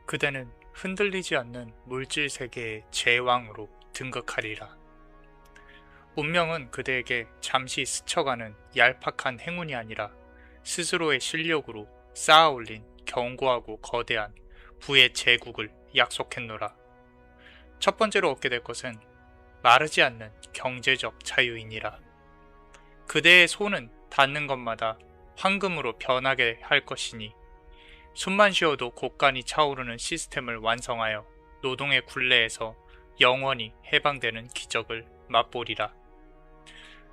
그대는 흔들리지 않는 물질 세계의 제왕으로 등극하리라. 운명은 그대에게 잠시 스쳐가는 얄팍한 행운이 아니라 스스로의 실력으로 쌓아올린 견고하고 거대한 부의 제국을 약속했노라. 첫 번째로 얻게 될 것은 마르지 않는 경제적 자유이니라. 그대의 손은 닿는 것마다 황금으로 변하게 할 것이니 숨만 쉬어도 곳간이 차오르는 시스템을 완성하여 노동의 굴레에서 영원히 해방되는 기적을 맛보리라.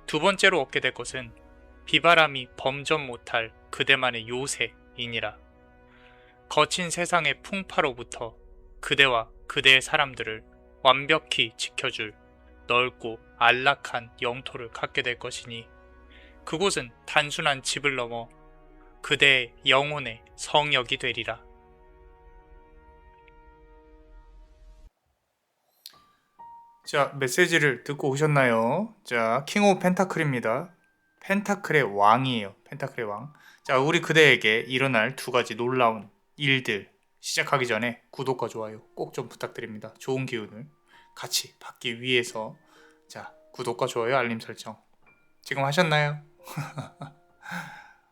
두 번째로 얻게 될 것은 비바람이 범접 못할 그대만의 요새이니라. 거친 세상의 풍파로부터 그대와 그대의 사람들을 완벽히 지켜줄 넓고 안락한 영토를 갖게 될 것이니 그곳은 단순한 집을 넘어 그대의 영혼의 성역이 되리라. 자, 메시지를 듣고 오셨나요? 자, 킹 오브 펜타클입니다. 펜타클의 왕이에요. 펜타클의 왕. 자, 우리 그대에게 일어날 두 가지 놀라운 일들 시작하기 전에 구독과 좋아요 꼭 좀 부탁드립니다. 좋은 기운을 같이 받기 위해서 자, 구독과 좋아요 알림 설정 지금 하셨나요?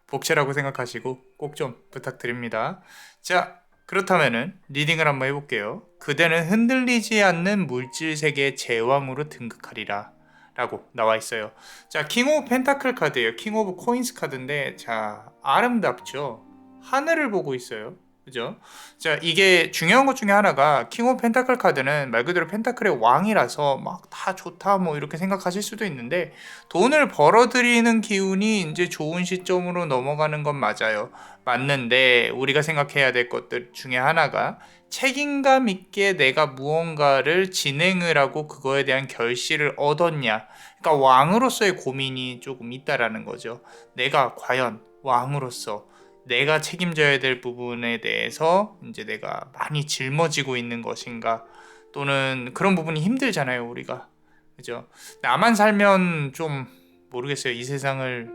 복채라고 생각하시고 꼭 좀 부탁드립니다. 자, 그렇다면은 리딩을 한번 해볼게요. 그대는 흔들리지 않는 물질 세계의 제왕으로 등극하리라 라고 나와 있어요. 자, 킹 오브 펜타클 카드예요. 킹 오브 코인스 카드인데 자, 아름답죠? 하늘을 보고 있어요. 그죠? 자, 이게 중요한 것 중에 하나가 킹 오브 펜타클 카드는 말 그대로 펜타클의 왕이라서 막 다 좋다 뭐 이렇게 생각하실 수도 있는데 돈을 벌어들이는 기운이 이제 좋은 시점으로 넘어가는 건 맞아요. 맞는데 우리가 생각해야 될 것들 중에 하나가 책임감 있게 내가 무언가를 진행을 하고 그거에 대한 결실을 얻었냐. 그러니까 왕으로서의 고민이 조금 있다라는 거죠. 내가 과연 왕으로서 내가 책임져야 될 부분에 대해서 이제 내가 많이 짊어지고 있는 것인가, 또는 그런 부분이 힘들잖아요, 우리가. 그죠? 나만 살면 좀 모르겠어요. 이 세상을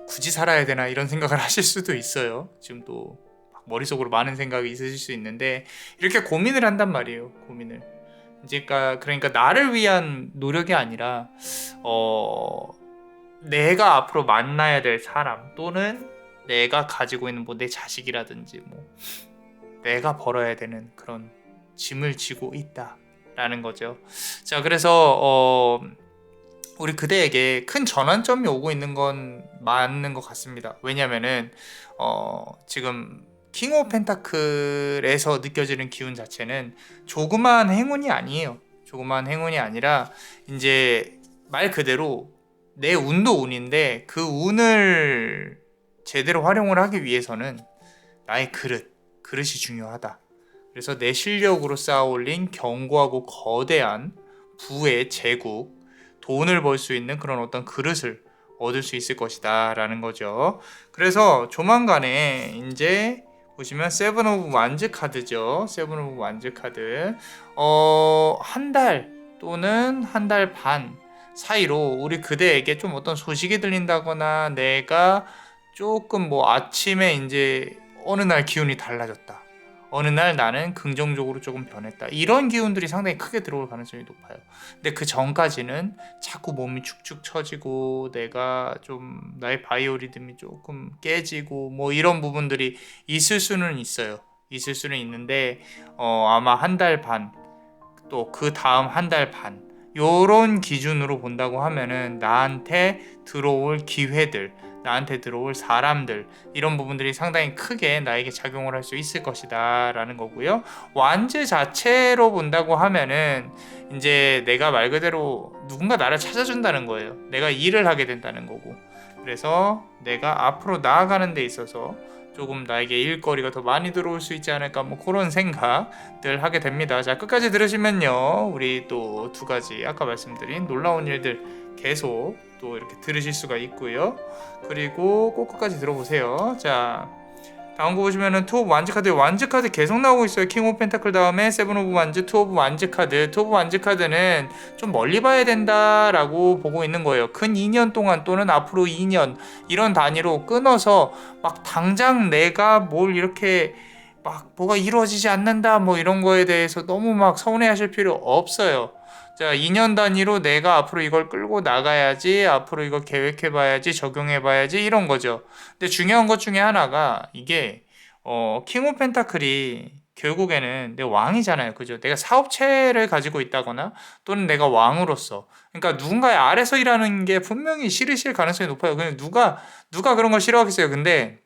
굳이 살아야 되나 이런 생각을 하실 수도 있어요. 지금 또 머릿속으로 많은 생각이 있으실 수 있는데 이렇게 고민을 한단 말이에요. 고민을. 이제 그러니까 나를 위한 노력이 아니라 내가 앞으로 만나야 될 사람, 또는 내가 가지고 있는 뭐 내 자식이라든지 뭐 내가 벌어야 되는 그런 짐을 지고 있다라는 거죠. 자, 그래서 우리 그대에게 큰 전환점이 오고 있는 건 맞는 것 같습니다. 왜냐면은 지금 킹 오브 펜타클에서 느껴지는 기운 자체는 조그마한 행운이 아니에요. 조그마한 행운이 아니라 이제 말 그대로 내 운도 운인데 그 운을 제대로 활용을 하기 위해서는 나의 그릇이 중요하다. 그래서 내 실력으로 쌓아올린 견고하고 거대한 부의 제국, 돈을 벌 수 있는 그런 어떤 그릇을 얻을 수 있을 것이다 라는 거죠. 그래서 조만간에 이제 보시면 세븐 오브 완즈 카드죠. 세븐 오브 완즈 카드 한 달 또는 한 달 반 사이로 우리 그대에게 좀 어떤 소식이 들린다거나 내가 조금 뭐 아침에 이제 어느 날 기운이 달라졌다, 어느 날 나는 긍정적으로 조금 변했다, 이런 기운들이 상당히 크게 들어올 가능성이 높아요. 근데 그 전까지는 자꾸 몸이 축축 처지고 내가 좀 나의 바이오리듬이 조금 깨지고 뭐 이런 부분들이 있을 수는 있어요. 있을 수는 있는데 아마 한 달 반, 또 그 다음 한 달 반, 요런 기준으로 본다고 하면은 나한테 들어올 기회들, 나한테 들어올 사람들, 이런 부분들이 상당히 크게 나에게 작용을 할 수 있을 것이다 라는 거고요. 완즈 자체로 본다고 하면은 이제 내가 말 그대로 누군가 나를 찾아준다는 거예요. 내가 일을 하게 된다는 거고, 그래서 내가 앞으로 나아가는 데 있어서 조금 나에게 일거리가 더 많이 들어올 수 있지 않을까, 뭐 그런 생각들 하게 됩니다. 자, 끝까지 들으시면요, 우리 또 두 가지 아까 말씀드린 놀라운 일들 계속 또 이렇게 들으실 수가 있고요. 그리고 꼭 끝까지 들어보세요. 자, 다음 거 보시면은 투 오브 완즈 카드, 완즈 카드 계속 나오고 있어요. 킹 오브 펜타클 다음에 세븐 오브 완즈, 투 오브 완즈 카드. 투 오브 완즈 카드는 좀 멀리 봐야 된다라고 보고 있는 거예요. 근 2년 동안 또는 앞으로 2년 이런 단위로 끊어서 막 당장 내가 뭘 이렇게 막 뭐가 이루어지지 않는다 뭐 이런 거에 대해서 너무 막 서운해하실 필요 없어요. 자, 2년 단위로 내가 앞으로 이걸 끌고 나가야지, 앞으로 이거 계획해봐야지, 적용해봐야지 이런 거죠. 근데 중요한 것 중에 하나가 이게 킹 오브 펜타클이 결국에는 내 왕이잖아요. 그죠? 내가 사업체를 가지고 있다거나 또는 내가 왕으로서 그러니까 누군가의 아래서 일하는 게 분명히 싫으실 가능성이 높아요. 근데 누가 그런 걸 싫어하겠어요. 근데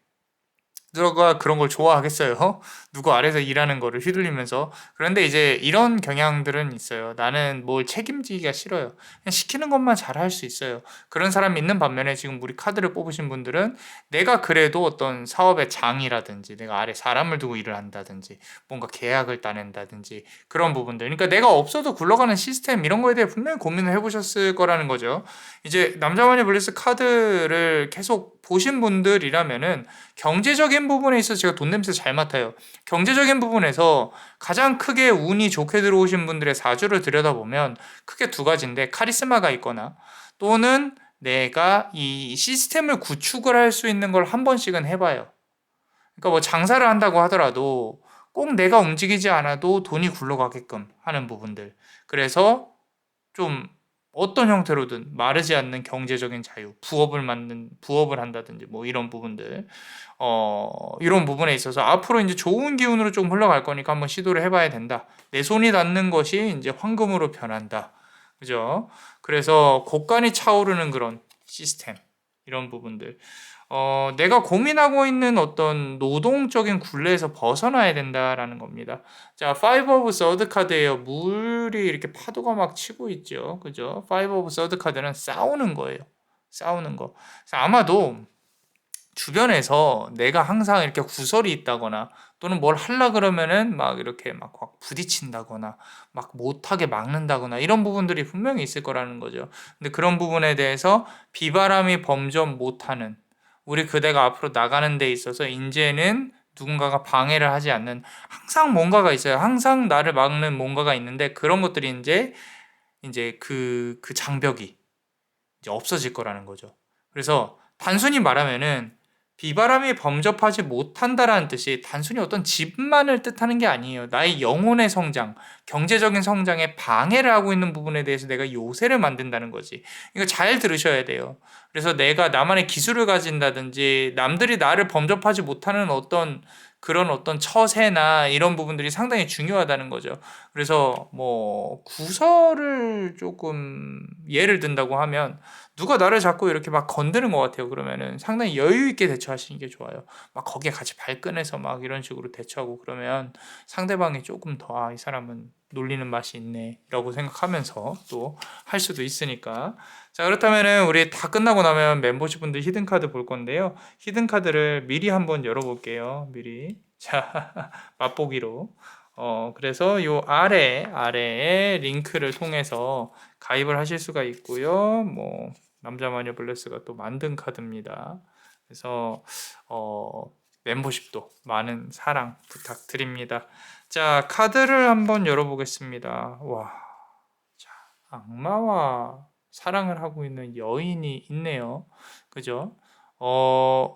누가 그런 걸 좋아하겠어요? 누구 아래서 일하는 거를 휘둘리면서. 그런데 이제 이런 경향들은 있어요. 나는 뭘 책임지기가 싫어요. 그냥 시키는 것만 잘 할 수 있어요. 그런 사람이 있는 반면에 지금 우리 카드를 뽑으신 분들은 내가 그래도 어떤 사업의 장이라든지 내가 아래 사람을 두고 일을 한다든지 뭔가 계약을 따낸다든지 그런 부분들. 그러니까 내가 없어도 굴러가는 시스템 이런 거에 대해 분명히 고민을 해보셨을 거라는 거죠. 이제 남자마녀 블레스 카드를 계속 보신 분들이라면은 경제적인 부분에 있어서 제가 돈 냄새 잘 맡아요. 경제적인 부분에서 가장 크게 운이 좋게 들어오신 분들의 사주를 들여다보면 크게 두 가지인데 카리스마가 있거나 또는 내가 이 시스템을 구축을 할 수 있는 걸 한 번씩은 해봐요. 그러니까 뭐 장사를 한다고 하더라도 꼭 내가 움직이지 않아도 돈이 굴러가게끔 하는 부분들. 그래서 좀 어떤 형태로든 마르지 않는 경제적인 자유, 부업을 한다든지 뭐 이런 부분들, 이런 부분에 있어서 앞으로 이제 좋은 기운으로 좀 흘러갈 거니까 한번 시도를 해봐야 된다. 내 손이 닿는 것이 이제 황금으로 변한다. 그죠? 그래서 곳간이 차오르는 그런 시스템, 이런 부분들. 내가 고민하고 있는 어떤 노동적인 굴레에서 벗어나야 된다라는 겁니다. 자, 파이브 오브 서드 카드예요. 물이 이렇게 파도가 막 치고 있죠. 그죠? 파이브 오브 서드 카드는 싸우는 거예요. 싸우는 거. 그래서 아마도 주변에서 내가 항상 이렇게 구설이 있다거나 또는 뭘 하려 그러면은 막 이렇게 막 부딪힌다거나 막 못하게 막는다거나 이런 부분들이 분명히 있을 거라는 거죠. 근데 그런 부분에 대해서 비바람이 범접 못하는 우리 그대가 앞으로 나가는 데 있어서 이제는 누군가가 방해를 하지 않는 항상 뭔가가 있어요. 항상 나를 막는 뭔가가 있는데 그런 것들이 이제 그 장벽이 이제 없어질 거라는 거죠. 그래서 단순히 말하면은 비바람이 범접하지 못한다라는 뜻이 단순히 어떤 집만을 뜻하는 게 아니에요. 나의 영혼의 성장, 경제적인 성장에 방해를 하고 있는 부분에 대해서 내가 요새를 만든다는 거지. 이거 잘 들으셔야 돼요. 그래서 내가 나만의 기술을 가진다든지 남들이 나를 범접하지 못하는 그런 어떤 처세나 이런 부분들이 상당히 중요하다는 거죠. 그래서 뭐 구설을 조금 예를 든다고 하면 누가 나를 자꾸 이렇게 막 건드는 것 같아요. 그러면은 상당히 여유 있게 대처하시는 게 좋아요. 막 거기에 같이 발끈해서 막 이런 식으로 대처하고 그러면 상대방이 조금 더, 이 사람은 놀리는 맛이 있네. 라고 생각하면서 또 할 수도 있으니까. 자, 그렇다면은 우리 다 끝나고 나면 멤버십 분들 히든카드 볼 건데요. 히든카드를 미리 한번 열어볼게요. 미리. 자, 맛보기로. 그래서 요 아래에 링크를 통해서 가입을 하실 수가 있고요. 뭐, 남자마녀 블레스가 또 만든 카드입니다. 그래서 멤버십도 많은 사랑 부탁드립니다. 자, 카드를 한번 열어보겠습니다. 와, 자, 악마와 사랑을 하고 있는 여인이 있네요. 그죠?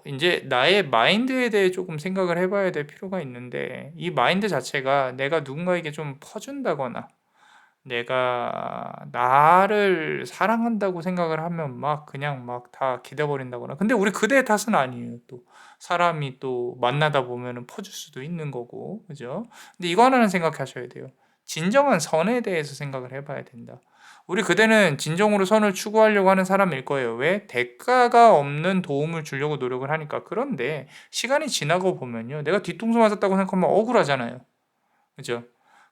이제 나의 마인드에 대해 조금 생각을 해봐야 될 필요가 있는데, 이 마인드 자체가 내가 누군가에게 좀 퍼준다거나, 내가 나를 사랑한다고 생각을 하면 막 그냥 막 다 기대버린다거나. 근데 우리 그대의 탓은 아니에요. 또 사람이 또 만나다 보면은 퍼줄 수도 있는 거고, 그죠? 근데 이거 하나는 생각하셔야 돼요. 진정한 선에 대해서 생각을 해봐야 된다. 우리 그대는 진정으로 선을 추구하려고 하는 사람일 거예요. 왜? 대가가 없는 도움을 주려고 노력을 하니까. 그런데 시간이 지나고 보면요. 내가 뒤통수 맞았다고 생각하면 억울하잖아요. 그죠?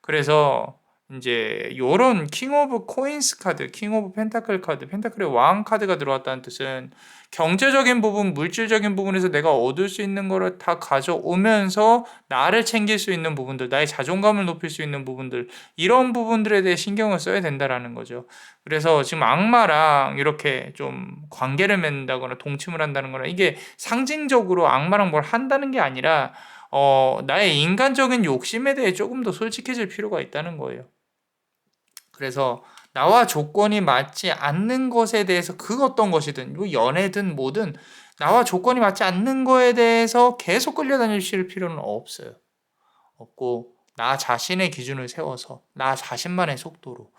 그래서 이제 요런 킹 오브 코인스 카드, 킹 오브 펜타클 카드, 펜타클의 왕 카드가 들어왔다는 뜻은 경제적인 부분, 물질적인 부분에서 내가 얻을 수 있는 거를 다 가져오면서 나를 챙길 수 있는 부분들, 나의 자존감을 높일 수 있는 부분들, 이런 부분들에 대해 신경을 써야 된다라는 거죠. 그래서 지금 악마랑 이렇게 좀 관계를 맺는다거나 동침을 한다는 거나 이게 상징적으로 악마랑 뭘 한다는 게 아니라 나의 인간적인 욕심에 대해 조금 더 솔직해질 필요가 있다는 거예요. 그래서 나와 조건이 맞지 않는 것에 대해서 그 어떤 것이든 뭐 연애든 뭐든 나와 조건이 맞지 않는 거에 대해서 계속 끌려다니실 필요는 없어요. 없고 나 자신의 기준을 세워서 나 자신만의 속도로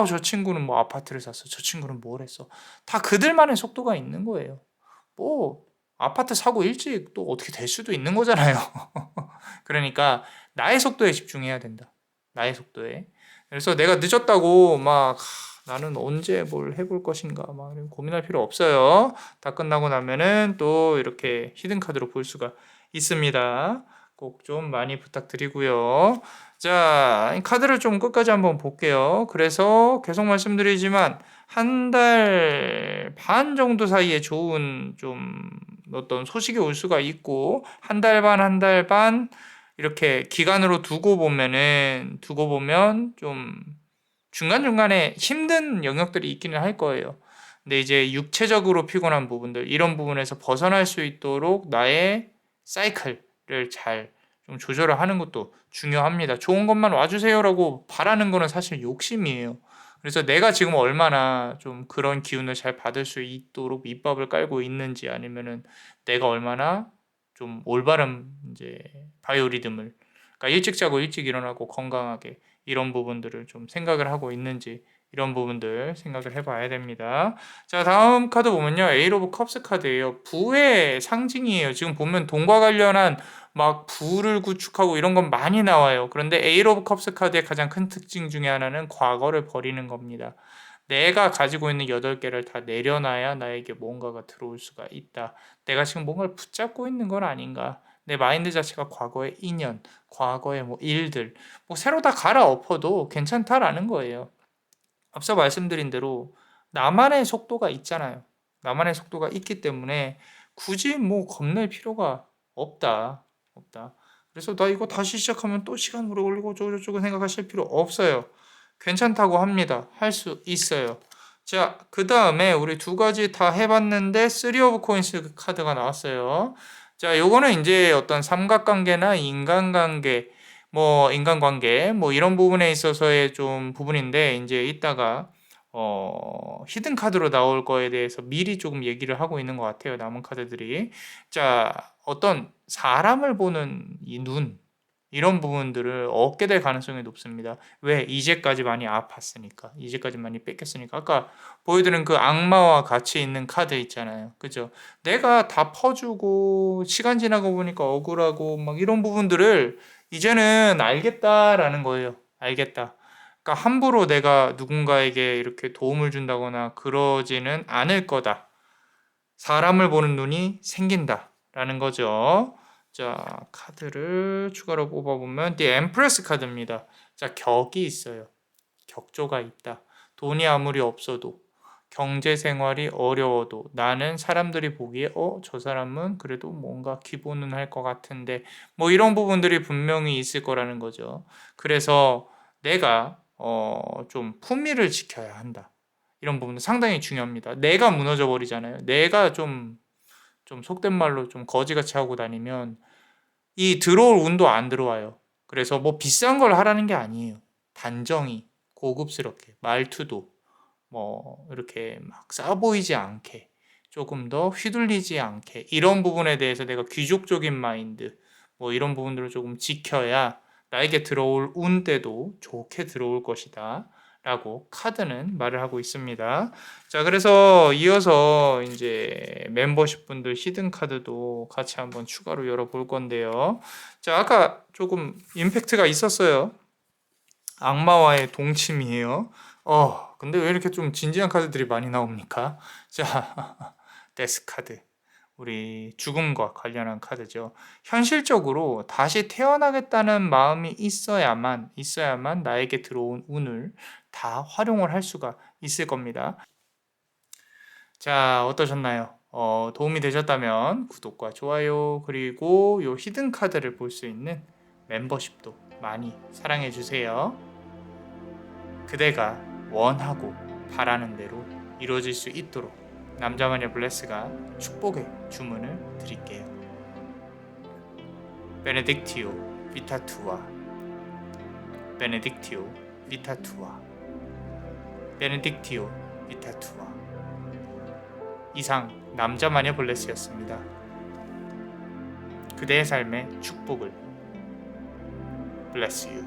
저 친구는 뭐 아파트를 샀어. 저 친구는 뭘 했어. 다 그들만의 속도가 있는 거예요. 뭐 아파트 사고 일찍 또 어떻게 될 수도 있는 거잖아요. 그러니까 나의 속도에 집중해야 된다. 나의 속도에. 그래서 내가 늦었다고 막 나는 언제 뭘 해볼 것인가 막 고민할 필요 없어요. 다 끝나고 나면은 또 이렇게 히든 카드로 볼 수가 있습니다. 꼭 좀 많이 부탁드리고요. 자, 이 카드를 좀 끝까지 한번 볼게요. 그래서 계속 말씀드리지만 한 달 반 정도 사이에 좋은 좀 어떤 소식이 올 수가 있고 한 달 반, 한 달 반 이렇게 기간으로 두고 보면 좀 중간중간에 힘든 영역들이 있기는 할 거예요. 근데 이제 육체적으로 피곤한 부분들, 이런 부분에서 벗어날 수 있도록 나의 사이클을 잘 좀 조절을 하는 것도 중요합니다. 좋은 것만 와주세요라고 바라는 거는 사실 욕심이에요. 그래서 내가 지금 얼마나 좀 그런 기운을 잘 받을 수 있도록 밑밥을 깔고 있는지 아니면은 내가 얼마나 좀 올바른 이제 바이오리듬을 그러니까 일찍 자고 일찍 일어나고 건강하게 이런 부분들을 좀 생각을 하고 있는지 이런 부분들 생각을 해봐야 됩니다. 자, 다음 카드 보면요. 에이트 오브 컵스 카드예요. 부의 상징이에요. 지금 보면 돈과 관련한 막 부를 구축하고 이런 건 많이 나와요. 그런데 에이트 오브 컵스 카드의 가장 큰 특징 중에 하나는 과거를 버리는 겁니다. 내가 가지고 있는 8개를 다 내려놔야 나에게 뭔가가 들어올 수가 있다. 내가 지금 뭔가를 붙잡고 있는 건 아닌가. 내 마인드 자체가 과거의 인연, 과거의 뭐 일들, 뭐 새로 다 갈아엎어도 괜찮다라는 거예요. 앞서 말씀드린 대로 나만의 속도가 있잖아요. 나만의 속도가 있기 때문에 굳이 뭐 겁낼 필요가 없다. 없다. 그래서 나 이거 다시 시작하면 또 시간 오래 걸리고 저쩌고 생각하실 필요 없어요. 괜찮다고 합니다. 할 수 있어요. 자, 그 다음에 우리 두 가지 다 해봤는데 3 오브 코인스 카드가 나왔어요. 자, 요거는 이제 어떤 삼각관계나 인간관계 뭐 이런 부분에 있어서의 좀 부분인데 이제 이따가 히든 카드로 나올 거에 대해서 미리 조금 얘기를 하고 있는 것 같아요. 남은 카드들이. 자, 어떤 사람을 보는 이 눈, 이런 부분들을 얻게 될 가능성이 높습니다. 왜? 이제까지 많이 아팠으니까. 이제까지 많이 뺏겼으니까. 아까 보여드린 그 악마와 같이 있는 카드 있잖아요. 그죠? 내가 다 퍼주고, 시간 지나고 보니까 억울하고, 막 이런 부분들을 이제는 알겠다라는 거예요. 알겠다. 그러니까 함부로 내가 누군가에게 이렇게 도움을 준다거나 그러지는 않을 거다. 사람을 보는 눈이 생긴다라는 거죠. 자, 카드를 추가로 뽑아보면 The Empress 카드입니다. 자, 격이 있어요. 격조가 있다. 돈이 아무리 없어도 경제 생활이 어려워도 나는 사람들이 보기에 저 사람은 그래도 뭔가 기본은 할 것 같은데 뭐 이런 부분들이 분명히 있을 거라는 거죠. 그래서 내가 좀 품위를 지켜야 한다. 이런 부분은 상당히 중요합니다. 내가 무너져 버리잖아요. 내가 좀 속된 말로 좀 거지같이 하고 다니면 이 들어올 운도 안 들어와요. 그래서 뭐 비싼 걸 하라는 게 아니에요. 단정히 고급스럽게 말투도 뭐 이렇게 막 싸 보이지 않게 조금 더 휘둘리지 않게 이런 부분에 대해서 내가 귀족적인 마인드 뭐 이런 부분들을 조금 지켜야 나에게 들어올 운때도 좋게 들어올 것이다. 라고 카드는 말을 하고 있습니다. 자, 그래서 이어서 이제 멤버십 분들 히든 카드도 같이 한번 추가로 열어볼 건데요. 자, 아까 조금 임팩트가 있었어요. 악마와의 동침이에요. 근데 왜 이렇게 좀 진지한 카드들이 많이 나옵니까? 자, 데스 카드. 우리 죽음과 관련한 카드죠. 현실적으로 다시 태어나겠다는 마음이 있어야만 나에게 들어온 운을 다 활용을 할 수가 있을 겁니다. 자, 어떠셨나요? 도움이 되셨다면 구독과 좋아요 그리고 요 히든 카드를 볼 수 있는 멤버십도 많이 사랑해 주세요. 그대가 원하고 바라는 대로 이루어질 수 있도록 남자마녀 블레스가 축복의 주문을 드릴게요. 베네딕티오 비타투아 베네딕티오 비타투아 베네딕티오 비타투아 이상 남자마녀 블레스였습니다. 그대의 삶에 축복을 bless you.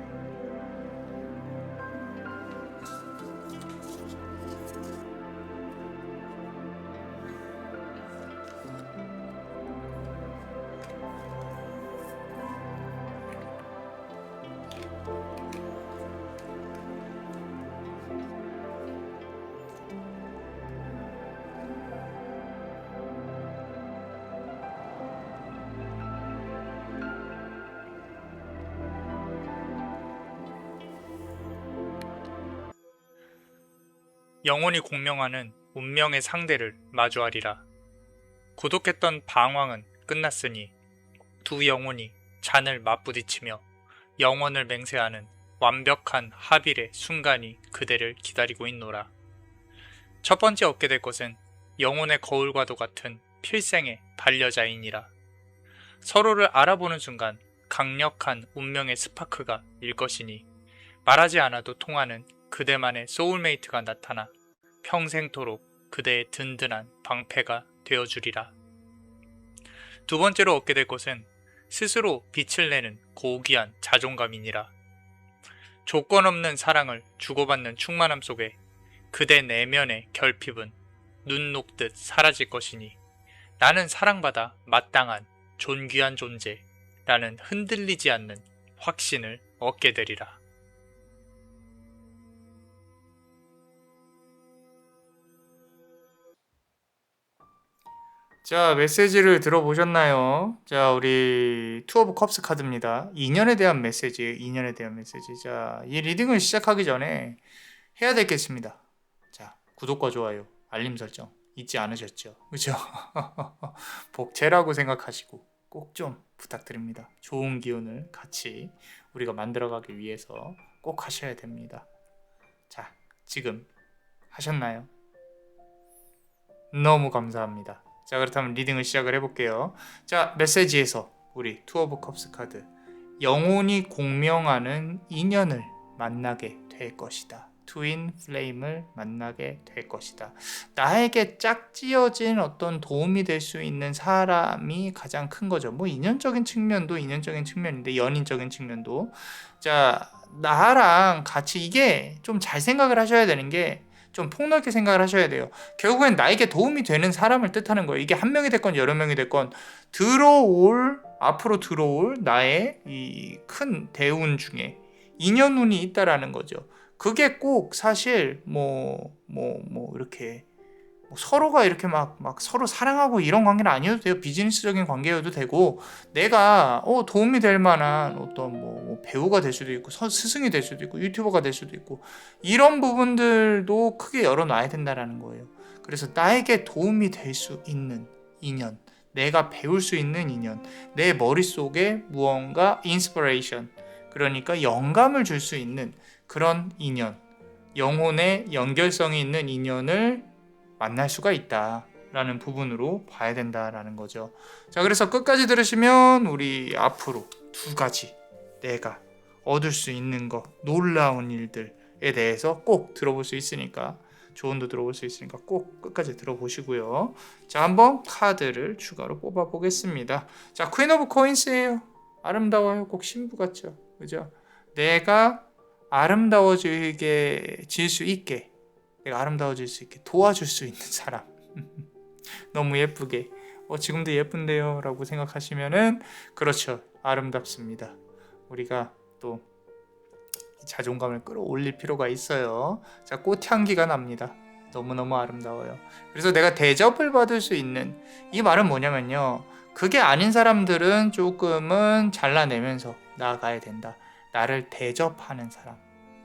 영혼이 공명하는 운명의 상대를 마주하리라. 고독했던 방황은 끝났으니 두 영혼이 잔을 맞부딪히며 영혼을 맹세하는 완벽한 합일의 순간이 그대를 기다리고 있노라. 첫 번째 얻게 될 것은 영혼의 거울과도 같은 필생의 반려자이니라. 서로를 알아보는 순간 강력한 운명의 스파크가 일 것이니 말하지 않아도 통하는 그대만의 소울메이트가 나타나 평생토록 그대의 든든한 방패가 되어주리라. 두 번째로 얻게 될 것은 스스로 빛을 내는 고귀한 자존감이니라. 조건 없는 사랑을 주고받는 충만함 속에 그대 내면의 결핍은 눈 녹듯 사라질 것이니 나는 사랑받아 마땅한 존귀한 존재라는 흔들리지 않는 확신을 얻게 되리라. 자, 메시지를 들어보셨나요? 자, 우리 투 오브 컵스 카드입니다. 인연에 대한 메시지예요. 인연에 대한 메시지. 자, 이 리딩을 시작하기 전에 해야 될 게 있습니다. 자, 구독과 좋아요, 알림 설정 잊지 않으셨죠? 그죠? 복제라고 생각하시고 꼭 좀 부탁드립니다. 좋은 기운을 같이 우리가 만들어가기 위해서 꼭 하셔야 됩니다. 자, 지금 하셨나요? 너무 감사합니다. 자, 그렇다면 리딩을 시작을 해볼게요. 자, 메시지에서 우리 투 오브 컵스 카드, 영혼이 공명하는 인연을 만나게 될 것이다. 트윈 플레임을 만나게 될 것이다. 나에게 짝지어진 어떤 도움이 될 수 있는 사람이 가장 큰 거죠. 뭐 인연적인 측면도 인연적인 측면인데 연인적인 측면도. 자, 나랑 같이 이게 좀 잘 생각을 하셔야 되는 게 좀 폭넓게 생각을 하셔야 돼요. 결국엔 나에게 도움이 되는 사람을 뜻하는 거예요. 이게 한 명이 됐건 여러 명이 됐건 앞으로 들어올 나의 이 큰 대운 중에 인연운이 있다라는 거죠. 그게 꼭 사실 이렇게 서로가 이렇게 막 서로 사랑하고 이런 관계는 아니어도 돼요. 비즈니스적인 관계여도 되고, 내가 도움이 될 만한 어떤 배우가 될 수도 있고 스승이 될 수도 있고 유튜버가 될 수도 있고, 이런 부분들도 크게 열어놔야 된다라는 거예요. 그래서 나에게 도움이 될 수 있는 인연, 내가 배울 수 있는 인연, 내 머릿속에 무언가 인스피레이션, 그러니까 영감을 줄 수 있는 그런 인연, 영혼의 연결성이 있는 인연을 만날 수가 있다라는 부분으로 봐야 된다라는 거죠. 자, 그래서 끝까지 들으시면 우리 앞으로 두 가지 내가 얻을 수 있는 것, 놀라운 일들에 대해서 꼭 들어볼 수 있으니까, 조언도 들어볼 수 있으니까 꼭 끝까지 들어보시고요. 자, 한번 카드를 추가로 뽑아 보겠습니다. 자, 퀸 오브 코인스예요. 아름다워요. 꼭 신부 같죠? 그죠? 내가 아름다워질 수 있게, 내가 아름다워질 수 있게 도와줄 수 있는 사람. 너무 예쁘게 지금도 예쁜데요 라고 생각하시면은, 그렇죠, 아름답습니다. 우리가 또 자존감을 끌어올릴 필요가 있어요. 자, 꽃향기가 납니다. 너무너무 아름다워요. 그래서 내가 대접을 받을 수 있는, 이 말은 뭐냐면요, 그게 아닌 사람들은 조금은 잘라내면서 나아가야 된다. 나를 대접하는 사람,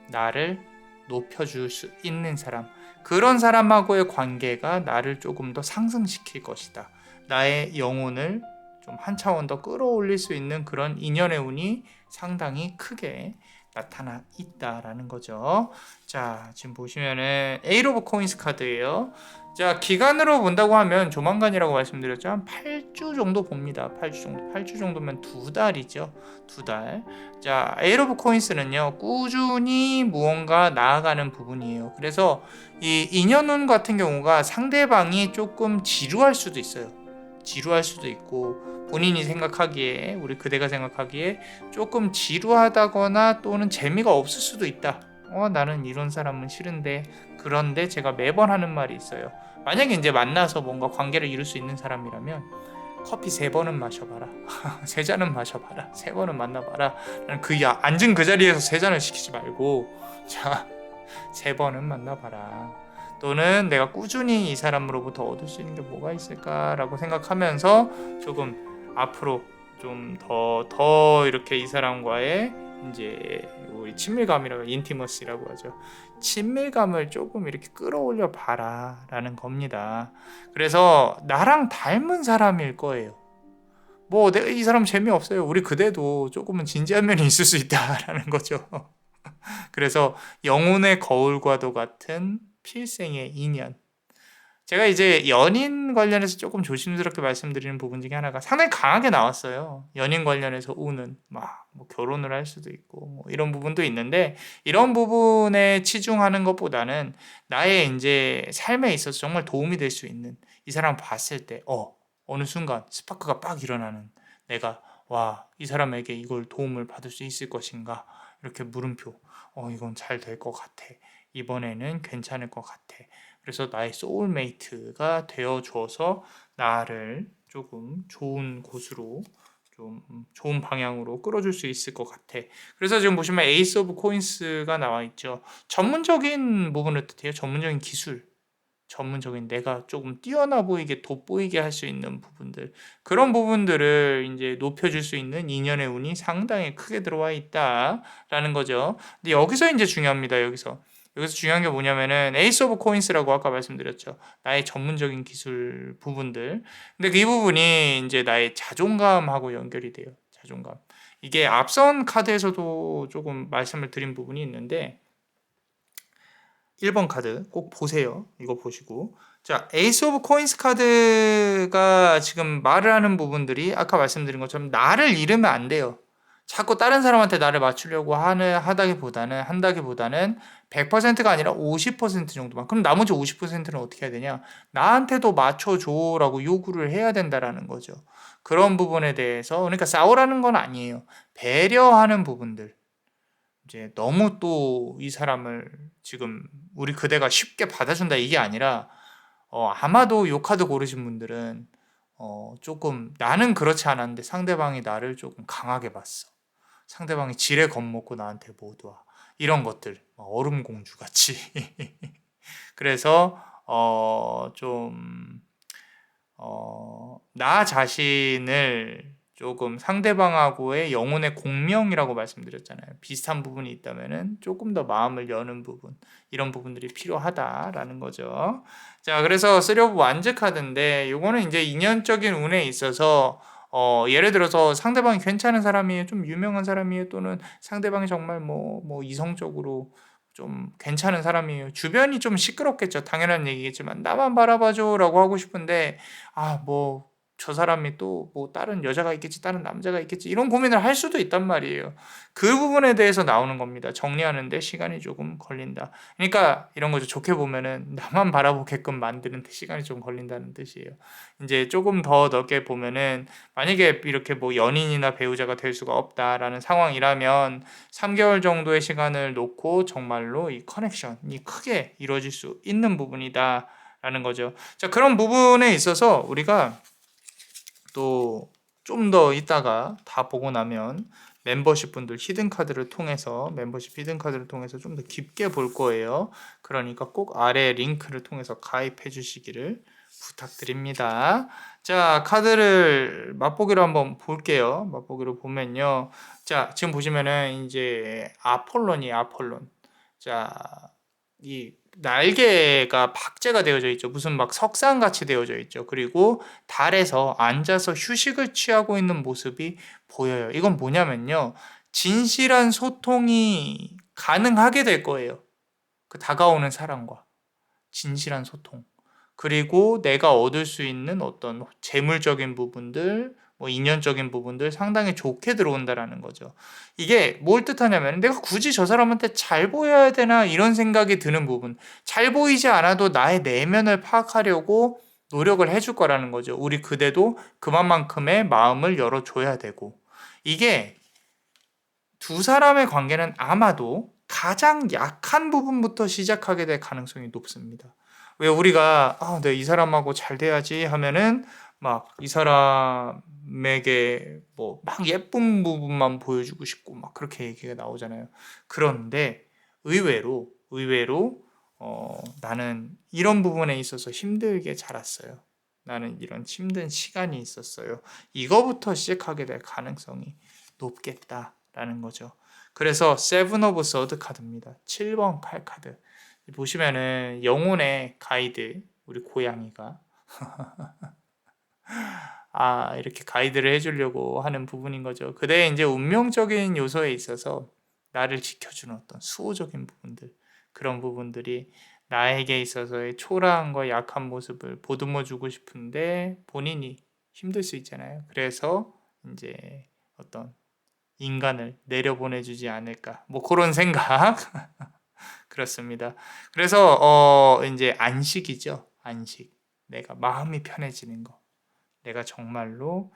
나를 높여줄 수 있는 사람, 그런 사람하고의 관계가 나를 조금 더 상승시킬 것이다. 나의 영혼을 좀 한 차원 더 끌어올릴 수 있는 그런 인연의 운이 상당히 크게 나타나 있다라는 거죠. 자, 지금 보시면은 에이트 오브 코인스 카드예요. 자, 기간으로 본다고 하면 조만간이라고 말씀드렸죠. 한 8주 정도 봅니다. 8주 정도면 2달이죠. 2달. 자, 에이트 오브 코인스는요, 꾸준히 무언가 나아가는 부분이에요. 그래서 이 인연운 같은 경우가 상대방이 조금 지루할 수도 있어요. 지루할 수도 있고 본인이 생각하기에 우리 그대가 생각하기에 조금 지루하다거나 또는 재미가 없을 수도 있다. 나는 이런 사람은 싫은데 그런데 제가 매번 하는 말이 있어요. 만약에 이제 만나서 뭔가 관계를 이룰 수 있는 사람이라면 커피 3번은 마셔봐라. 3잔은 마셔봐라. 3번은 만나봐라. 앉은 그 자리에서 3잔을 시키지 말고 자 3번은 만나봐라. 또는 내가 꾸준히 이 사람으로부터 얻을 수 있는 게 뭐가 있을까라고 생각하면서 조금 앞으로 좀 더 이렇게 이 사람과의 이제 우리 친밀감이라고 인티머시라고 하죠. 친밀감을 조금 이렇게 끌어올려 봐라라는 겁니다. 그래서 나랑 닮은 사람일 거예요. 뭐 내가 이 사람 재미없어요. 우리 그대도 조금은 진지한 면이 있을 수 있다라는 거죠. 그래서 영혼의 거울과도 같은 필생의 인연. 제가 이제 연인 관련해서 조금 조심스럽게 말씀드리는 부분 중에 하나가 상당히 강하게 나왔어요. 연인 관련해서 우는 뭐 결혼을 할 수도 있고 뭐 이런 부분도 있는데 이런 부분에 치중하는 것보다는 나의 이제 삶에 있어서 정말 도움이 될 수 있는 이 사람 봤을 때 어느 순간 스파크가 빡 일어나는 내가 이 사람에게 이걸 도움을 받을 수 있을 것인가 이렇게 물음표 이건 잘 될 것 같아. 이번에는 괜찮을 것 같아. 그래서 나의 소울메이트가 되어줘서 나를 조금 좋은 곳으로 좀 좋은 방향으로 끌어줄 수 있을 것 같아. 그래서 지금 보시면 에이스 오브 코인스가 나와 있죠. 전문적인 부분을 뜻해요. 전문적인 기술. 전문적인 내가 조금 뛰어나 보이게 돋보이게 할 수 있는 부분들 그런 부분들을 이제 높여줄 수 있는 인연의 운이 상당히 크게 들어와 있다라는 거죠. 근데 여기서 이제 중요합니다. 여기서 중요한 게 뭐냐면은 에이스 오브 코인스라고 아까 말씀드렸죠. 나의 전문적인 기술 부분들. 근데 이 부분이 이제 나의 자존감하고 연결이 돼요. 자존감. 이게 앞선 카드에서도 조금 말씀을 드린 부분이 있는데 1번 카드 꼭 보세요. 이거 보시고. 자, 에이스 오브 코인스 카드가 지금 말을 하는 부분들이 아까 말씀드린 것처럼 나를 잃으면 안 돼요. 자꾸 다른 사람한테 나를 맞추려고 한다기보다는 100%가 아니라 50% 정도만. 그럼 나머지 50%는 어떻게 해야 되냐? 나한테도 맞춰줘라고 요구를 해야 된다라는 거죠. 그런 부분에 대해서 그러니까 싸우라는 건 아니에요. 배려하는 부분들. 이제 너무 또 이 사람을 지금 우리 그대가 쉽게 받아준다 이게 아니라 아마도 요 카드 고르신 분들은 조금 나는 그렇지 않았는데 상대방이 나를 조금 강하게 봤어. 상대방이 지레 겁먹고 나한테 못 와. 이런 것들 얼음공주 같이. 그래서 나 자신을 조금 상대방하고의 영혼의 공명이라고 말씀드렸잖아요. 비슷한 부분이 있다면은 조금 더 마음을 여는 부분, 이런 부분들이 필요하다라는 거죠. 자, 그래서 3 오브 완즈 카드인데 요거는 이제 인연적인 운에 있어서 예를 들어서 상대방이 괜찮은 사람이에요, 좀 유명한 사람이에요, 또는 상대방이 정말 뭐 이성적으로 좀 괜찮은 사람이에요. 주변이 좀 시끄럽겠죠. 당연한 얘기겠지만 나만 바라봐줘라고 하고 싶은데 저 사람이 또 뭐 다른 여자가 있겠지, 다른 남자가 있겠지 이런 고민을 할 수도 있단 말이에요. 그 부분에 대해서 나오는 겁니다. 정리하는데 시간이 조금 걸린다. 그러니까 이런 거죠. 좋게 보면은 나만 바라보게끔 만드는 데 시간이 좀 걸린다는 뜻이에요. 이제 조금 더 넓게 보면은 만약에 이렇게 뭐 연인이나 배우자가 될 수가 없다라는 상황이라면 3개월 정도의 시간을 놓고 정말로 이 커넥션이 크게 이루어질 수 있는 부분이다라는 거죠. 자, 그런 부분에 있어서 우리가 또 좀 더 이따가 다 보고 나면 멤버십 분들 히든 카드를 통해서 좀 더 깊게 볼 거예요. 그러니까 꼭 아래 링크를 통해서 가입해 주시기를 부탁드립니다. 자, 카드를 맛보기로 한번 볼게요. 맛보기로 보면요. 자, 지금 보시면은 이제 아폴론. 자, 이 날개가 박제가 되어져 있죠. 무슨 막 석상같이 되어져 있죠. 그리고 달에서 앉아서 휴식을 취하고 있는 모습이 보여요. 이건 뭐냐면요. 진실한 소통이 가능하게 될 거예요. 그 다가오는 사람과 진실한 소통. 그리고 내가 얻을 수 있는 어떤 재물적인 부분들, 뭐 인연적인 부분들 상당히 좋게 들어온다라는 거죠. 이게 뭘 뜻하냐면 내가 굳이 저 사람한테 잘 보여야 되나 이런 생각이 드는 부분. 잘 보이지 않아도 나의 내면을 파악하려고 노력을 해줄 거라는 거죠. 우리 그대도 그만큼의 마음을 열어줘야 되고, 이게 두 사람의 관계는 아마도 가장 약한 부분부터 시작하게 될 가능성이 높습니다. 왜 우리가 네, 이 사람하고 잘 돼야지 하면은 막 이 사람에게 뭐 막 예쁜 부분만 보여주고 싶고 막 그렇게 얘기가 나오잖아요. 그런데 의외로 나는 이런 부분에 있어서 힘들게 자랐어요. 나는 이런 힘든 시간이 있었어요. 이거부터 시작하게 될 가능성이 높겠다라는 거죠. 그래서 세븐 오브 서드 카드입니다. 7번 칼 카드. 보시면은 영혼의 가이드, 우리 고양이가 이렇게 가이드를 해주려고 하는 부분인 거죠. 그대의 이제 운명적인 요소에 있어서 나를 지켜주는 어떤 수호적인 부분들, 그런 부분들이 나에게 있어서의 초라함과 약한 모습을 보듬어 주고 싶은데 본인이 힘들 수 있잖아요. 그래서 이제 어떤 인간을 내려보내주지 않을까, 뭐 그런 생각. 그렇습니다. 그래서 이제 안식이죠. 안식. 내가 마음이 편해지는 거. 내가 정말로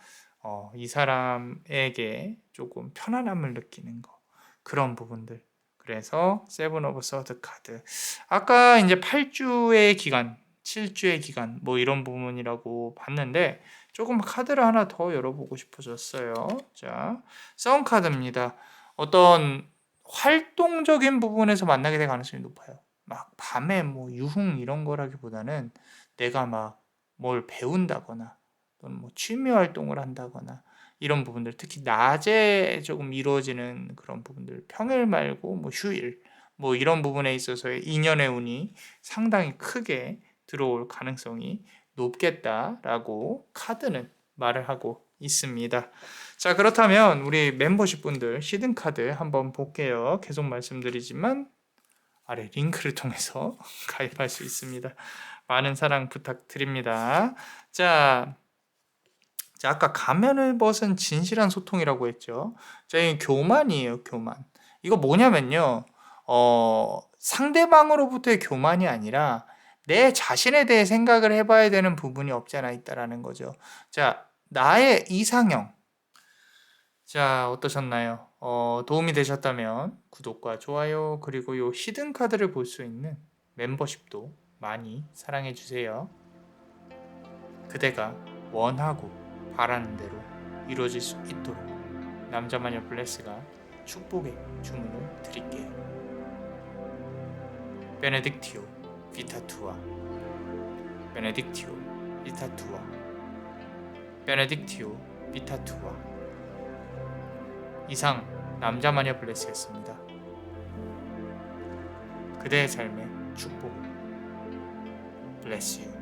이 사람에게 조금 편안함을 느끼는 거. 그런 부분들. 그래서 세븐 오브 서드 카드. 아까 이제 8주의 기간, 7주의 기간 뭐 이런 부분이라고 봤는데 조금 카드를 하나 더 열어보고 싶어졌어요. 자, 썬 카드입니다. 어떤 활동적인 부분에서 만나게 될 가능성이 높아요. 막 밤에 뭐 유흥 이런 거라기보다는 내가 막 뭘 배운다거나 또는 뭐 취미 활동을 한다거나 이런 부분들, 특히 낮에 조금 이루어지는 그런 부분들, 평일 말고 뭐 휴일 뭐 이런 부분에 있어서의 인연의 운이 상당히 크게 들어올 가능성이 높겠다라고 카드는 말을 하고 있습니다. 자, 그렇다면 우리 멤버십 분들 히든 카드 한번 볼게요. 계속 말씀드리지만 아래 링크를 통해서 가입할 수 있습니다. 많은 사랑 부탁드립니다. 자, 아까 가면을 벗은 진실한 소통이라고 했죠. 자, 이 교만이에요, 교만. 이거 뭐냐면요. 상대방으로부터의 교만이 아니라 내 자신에 대해 생각을 해봐야 되는 부분이 없지 않아 있다라는 거죠. 자, 나의 이상형. 자, 어떠셨나요? 도움이 되셨다면 구독과 좋아요, 그리고 요 히든 카드를 볼 수 있는 멤버십도 많이 사랑해 주세요. 그대가 원하고 바라는 대로 이루어질 수 있도록 남자마녀 블레스가 축복의 주문을 드릴게요. 베네딕티오 비타투아, 베네딕티오 비타투아, 베네딕티오 비타투아. 이상 남자마녀 블레스였습니다. 그대의 삶의 축복. Bless you.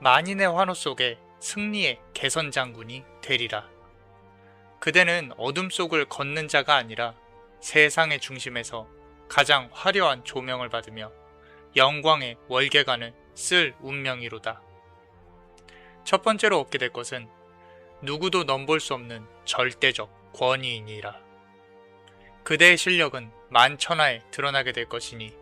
만인의 환호 속에 승리의 개선장군이 되리라. 그대는 어둠 속을 걷는 자가 아니라 세상의 중심에서 가장 화려한 조명을 받으며 영광의 월계관을 쓸 운명이로다. 첫 번째로 얻게 될 것은 누구도 넘볼 수 없는 절대적 권위이니라. 그대의 실력은 만천하에 드러나게 될 것이니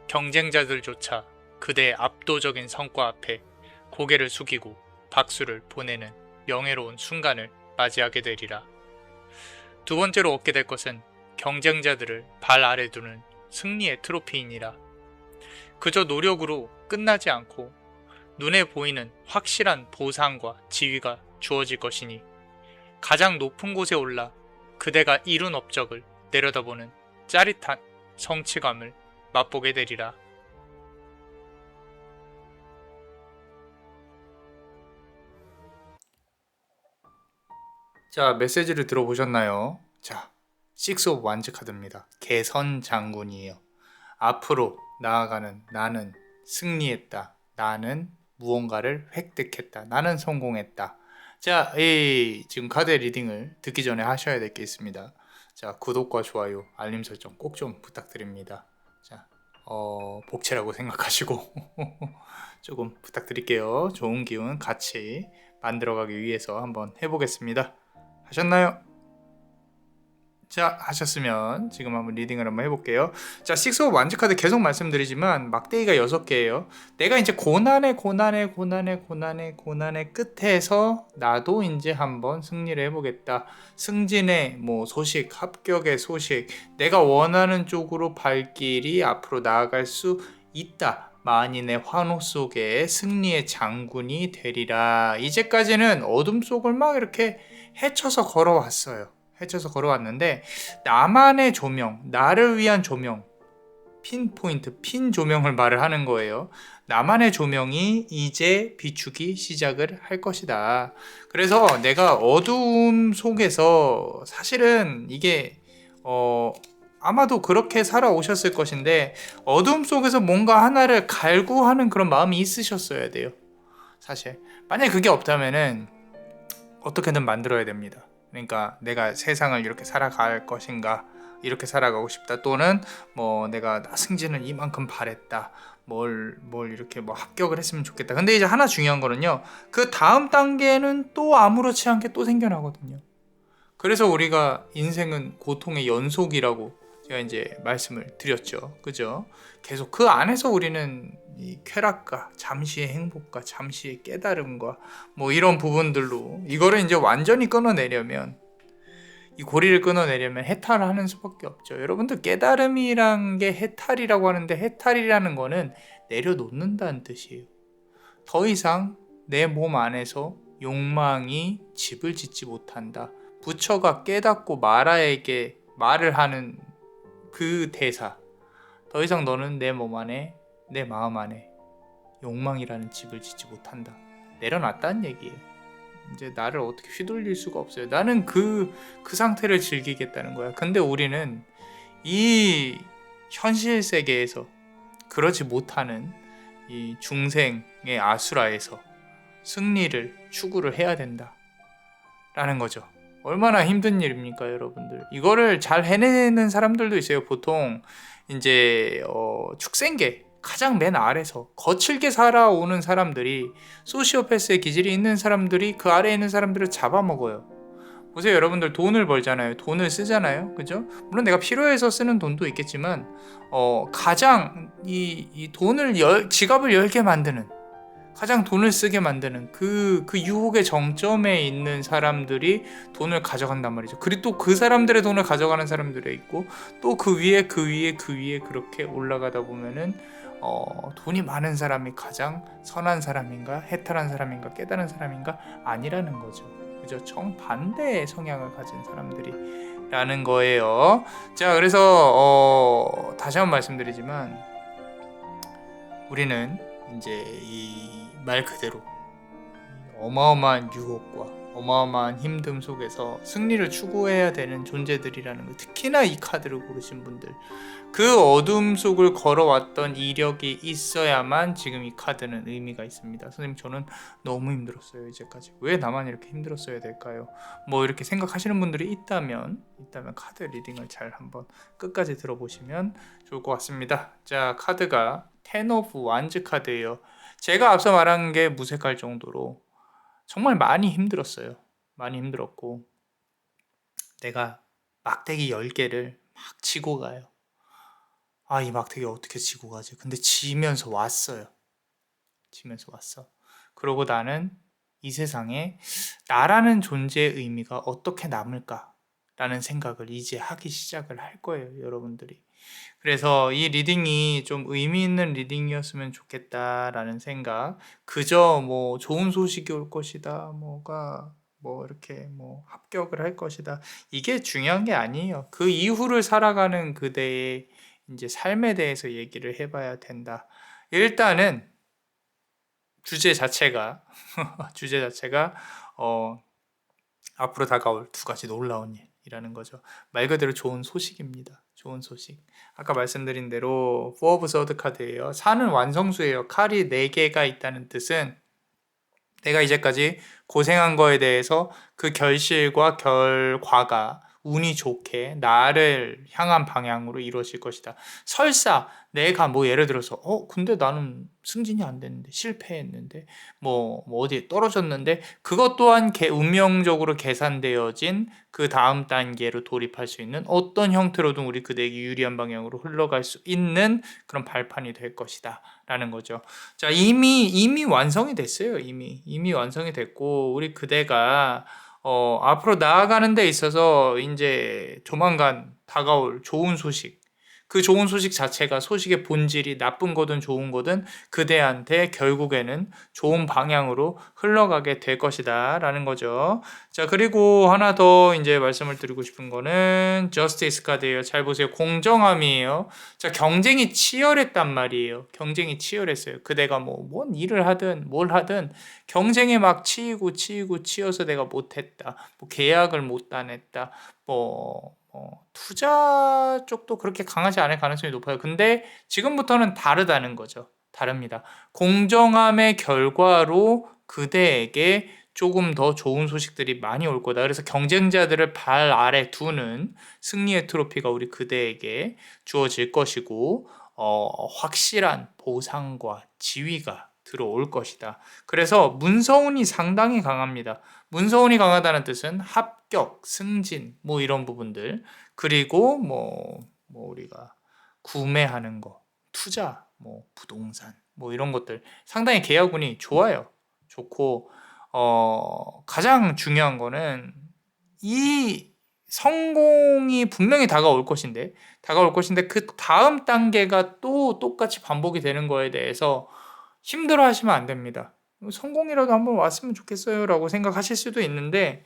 경쟁자들조차 그대의 압도적인 성과 앞에 고개를 숙이고 박수를 보내는 명예로운 순간을 맞이하게 되리라. 두 번째로 얻게 될 것은 경쟁자들을 발 아래 두는 승리의 트로피이니라. 그저 노력으로 끝나지 않고 눈에 보이는 확실한 보상과 지위가 주어질 것이니 가장 높은 곳에 올라 그대가 이룬 업적을 내려다보는 짜릿한 성취감을 맛보게 되리라. 자, 메시지를 들어보셨나요? 자, 식스 오브 완즈 카드입니다. 개선 장군이에요. 앞으로 나아가는 나는 승리했다. 나는 무언가를 획득했다. 나는 성공했다. 자, 이 지금 카드 리딩을 듣기 전에 하셔야 될 게 있습니다. 자, 구독과 좋아요, 알림 설정 꼭 좀 부탁드립니다. 자, 복채라고 생각하시고 조금 부탁드릴게요. 좋은 기운 같이 만들어가기 위해서 한번 해보겠습니다. 하셨나요? 자, 하셨으면 지금 한번 리딩을 한번 해볼게요. 자, 식스 오브 완즈 카드 계속 말씀드리지만 막대기가 6개예요. 내가 이제 고난의 끝에서 나도 이제 한번 승리를 해보겠다. 승진의 뭐 소식, 합격의 소식, 내가 원하는 쪽으로 발길이 앞으로 나아갈 수 있다. 만인의 환호 속에 승리의 장군이 되리라. 이제까지는 어둠 속을 막 이렇게 헤쳐서 걸어왔어요. 헤쳐서 걸어왔는데 나만의 조명, 나를 위한 조명, 핀포인트, 핀 조명을 말을 하는 거예요. 나만의 조명이 이제 비추기 시작을 할 것이다. 그래서 내가 어두움 속에서 사실은 이게 아마도 그렇게 살아오셨을 것인데 어두움 속에서 뭔가 하나를 갈구하는 그런 마음이 있으셨어야 돼요. 사실 만약에 그게 없다면은 어떻게든 만들어야 됩니다. 그러니까 내가 세상을 이렇게 살아갈 것인가, 이렇게 살아가고 싶다, 또는 뭐 내가 나 승진을 이만큼 바랬다, 뭘 이렇게 뭐 합격을 했으면 좋겠다. 근데 이제 하나 중요한 거는요, 그 다음 단계는 또 아무렇지 않게 또 생겨나거든요. 그래서 우리가 인생은 고통의 연속이라고 제가 이제 말씀을 드렸죠. 그죠? 계속 그 안에서 우리는 이 쾌락과 잠시의 행복과 잠시의 깨달음과 뭐 이런 부분들로 이거를 이제 완전히 끊어내려면, 이 고리를 끊어내려면 해탈을 하는 수밖에 없죠. 여러분들 깨달음이란 게 해탈이라고 하는데, 해탈이라는 거는 내려놓는다는 뜻이에요. 더 이상 내 몸 안에서 욕망이 집을 짓지 못한다. 부처가 깨닫고 마라에게 말을 하는 그 대사, 더 이상 너는 내 몸 안에, 내 마음 안에 욕망이라는 집을 짓지 못한다. 내려놨다는 얘기예요. 이제 나를 어떻게 휘둘릴 수가 없어요. 나는 그 상태를 즐기겠다는 거야. 근데 우리는 이 현실 세계에서 그러지 못하는 이 중생의 아수라에서 승리를 추구를 해야 된다 라는 거죠. 얼마나 힘든 일입니까, 여러분들. 이거를 잘 해내는 사람들도 있어요. 보통 이제 축생계 가장 맨 아래서 거칠게 살아오는 사람들이, 소시오패스의 기질이 있는 사람들이 그 아래에 있는 사람들을 잡아먹어요. 보세요, 여러분들. 돈을 벌잖아요. 돈을 쓰잖아요. 그죠? 물론 내가 필요해서 쓰는 돈도 있겠지만 가장 이 돈을 지갑을 열게 만드는, 가장 돈을 쓰게 만드는 그 유혹의 정점에 있는 사람들이 돈을 가져간단 말이죠. 그리고 또 그 사람들의 돈을 가져가는 사람들이 있고, 또 그 위에 그렇게 올라가다 보면은 돈이 많은 사람이 가장 선한 사람인가, 해탈한 사람인가, 깨달은 사람인가? 아니라는 거죠. 그죠? 정반대의 성향을 가진 사람들이라는 거예요. 자, 그래서 다시 한번 말씀드리지만 우리는 이제 이 말 그대로 어마어마한 유혹과 어마어마한 힘듦 속에서 승리를 추구해야 되는 존재들이라는 거. 특히나 이 카드를 고르신 분들, 그 어둠 속을 걸어왔던 이력이 있어야만 지금 이 카드는 의미가 있습니다. 선생님, 저는 너무 힘들었어요. 이제까지 왜 나만 이렇게 힘들었어야 될까요? 뭐 이렇게 생각하시는 분들이 있다면 카드 리딩을 잘 한번 끝까지 들어보시면 좋을 것 같습니다. 자, 카드가 텐 오브 완즈 카드예요. 제가 앞서 말한 게 무색할 정도로 정말 많이 힘들었어요. 많이 힘들었고, 내가 막대기 10개를 막 치고 가요. 이 막대기 어떻게 치고 가지? 근데 지면서 왔어요. 지면서 왔어. 그러고 나는 이 세상에 나라는 존재의 의미가 어떻게 남을까? 라는 생각을 이제 하기 시작을 할 거예요, 여러분들이. 그래서 이 리딩이 좀 의미 있는 리딩이었으면 좋겠다라는 생각. 그저 뭐 좋은 소식이 올 것이다, 뭐가 뭐 이렇게 뭐 합격을 할 것이다, 이게 중요한 게 아니에요. 그 이후를 살아가는 그대의 이제 삶에 대해서 얘기를 해봐야 된다. 일단은 주제 자체가 앞으로 다가올 2가지 놀라운 일이라는 거죠. 말 그대로 좋은 소식입니다. 좋은 소식. 아까 말씀드린 대로 4 오브 서드 카드예요. 4는 완성수예요. 칼이 4개가 있다는 뜻은 내가 이제까지 고생한 거에 대해서 그 결실과 결과가 운이 좋게 나를 향한 방향으로 이루어질 것이다. 설사 내가 뭐 예를 들어서 근데 나는 승진이 안 됐는데 실패했는데 뭐 어디에 떨어졌는데 그것 또한 운명적으로 계산되어진 그 다음 단계로 돌입할 수 있는 어떤 형태로든 우리 그대에게 유리한 방향으로 흘러갈 수 있는 그런 발판이 될 것이다 라는 거죠. 자, 이미 완성이 됐어요. 이미 완성이 됐고 우리 그대가 앞으로 나아가는 데 있어서 이제 조만간 다가올 좋은 소식, 그 좋은 소식 자체가 소식의 본질이 나쁜 거든 좋은 거든 그대한테 결국에는 좋은 방향으로 흘러가게 될 것이다 라는 거죠. 자, 그리고 하나 더 이제 말씀을 드리고 싶은 거는 저스티스 카드예요. 잘 보세요. 공정함이에요. 자, 경쟁이 치열했단 말이에요. 경쟁이 치열했어요. 그대가 뭔 일을 하든 뭘 하든 경쟁에 막 치여서 내가 못했다. 뭐 계약을 못 따냈다. 투자 쪽도 그렇게 강하지 않을 가능성이 높아요. 근데 지금부터는 다르다는 거죠. 다릅니다. 공정함의 결과로 그대에게 조금 더 좋은 소식들이 많이 올 거다. 그래서 경쟁자들을 발 아래 두는 승리의 트로피가 우리 그대에게 주어질 것이고, 확실한 보상과 지위가 들어올 것이다. 그래서 문서운이 상당히 강합니다. 문서운이 강하다는 뜻은 합격, 승진, 뭐 이런 부분들, 그리고 우리가 구매하는 거, 투자, 부동산, 뭐 이런 것들 상당히 계약운이 좋아요. 좋고, 가장 중요한 거는 이 성공이 분명히 다가올 것인데 그 다음 단계가 또 똑같이 반복이 되는 거에 대해서 힘들어 하시면 안 됩니다. 성공이라도 한번 왔으면 좋겠어요 라고 생각하실 수도 있는데,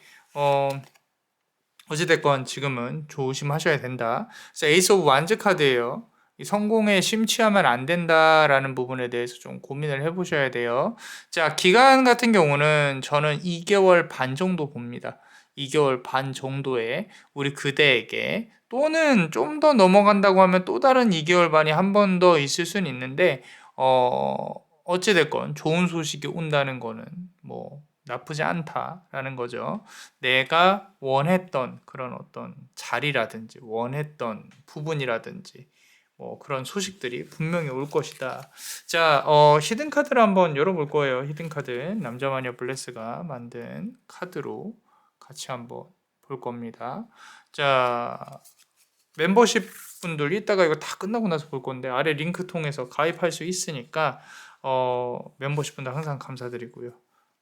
어찌됐건 지금은 조심하셔야 된다. 그래서 에이스 오브 완즈 카드예요. 이 성공에 심취하면 안 된다라는 부분에 대해서 좀 고민을 해보셔야 돼요. 자, 기간 같은 경우는 저는 2개월 반 정도 봅니다. 2개월 반 정도에 우리 그대에게 또는 좀 더 넘어간다고 하면 또 다른 2개월 반이 한 번 더 있을 수는 있는데 어찌됐건 좋은 소식이 온다는 거는 나쁘지 않다라는 거죠. 내가 원했던 그런 어떤 자리라든지 원했던 부분이라든지 그런 소식들이 분명히 올 것이다. 자, 히든 카드를 한번 열어볼 거예요. 히든 카드 남자마녀 블레스가 만든 카드로 같이 한번 볼 겁니다. 자, 멤버십 분들 이따가 이거 다 끝나고 나서 볼 건데 아래 링크 통해서 가입할 수 있으니까 멤버십 분들 항상 감사드리고요.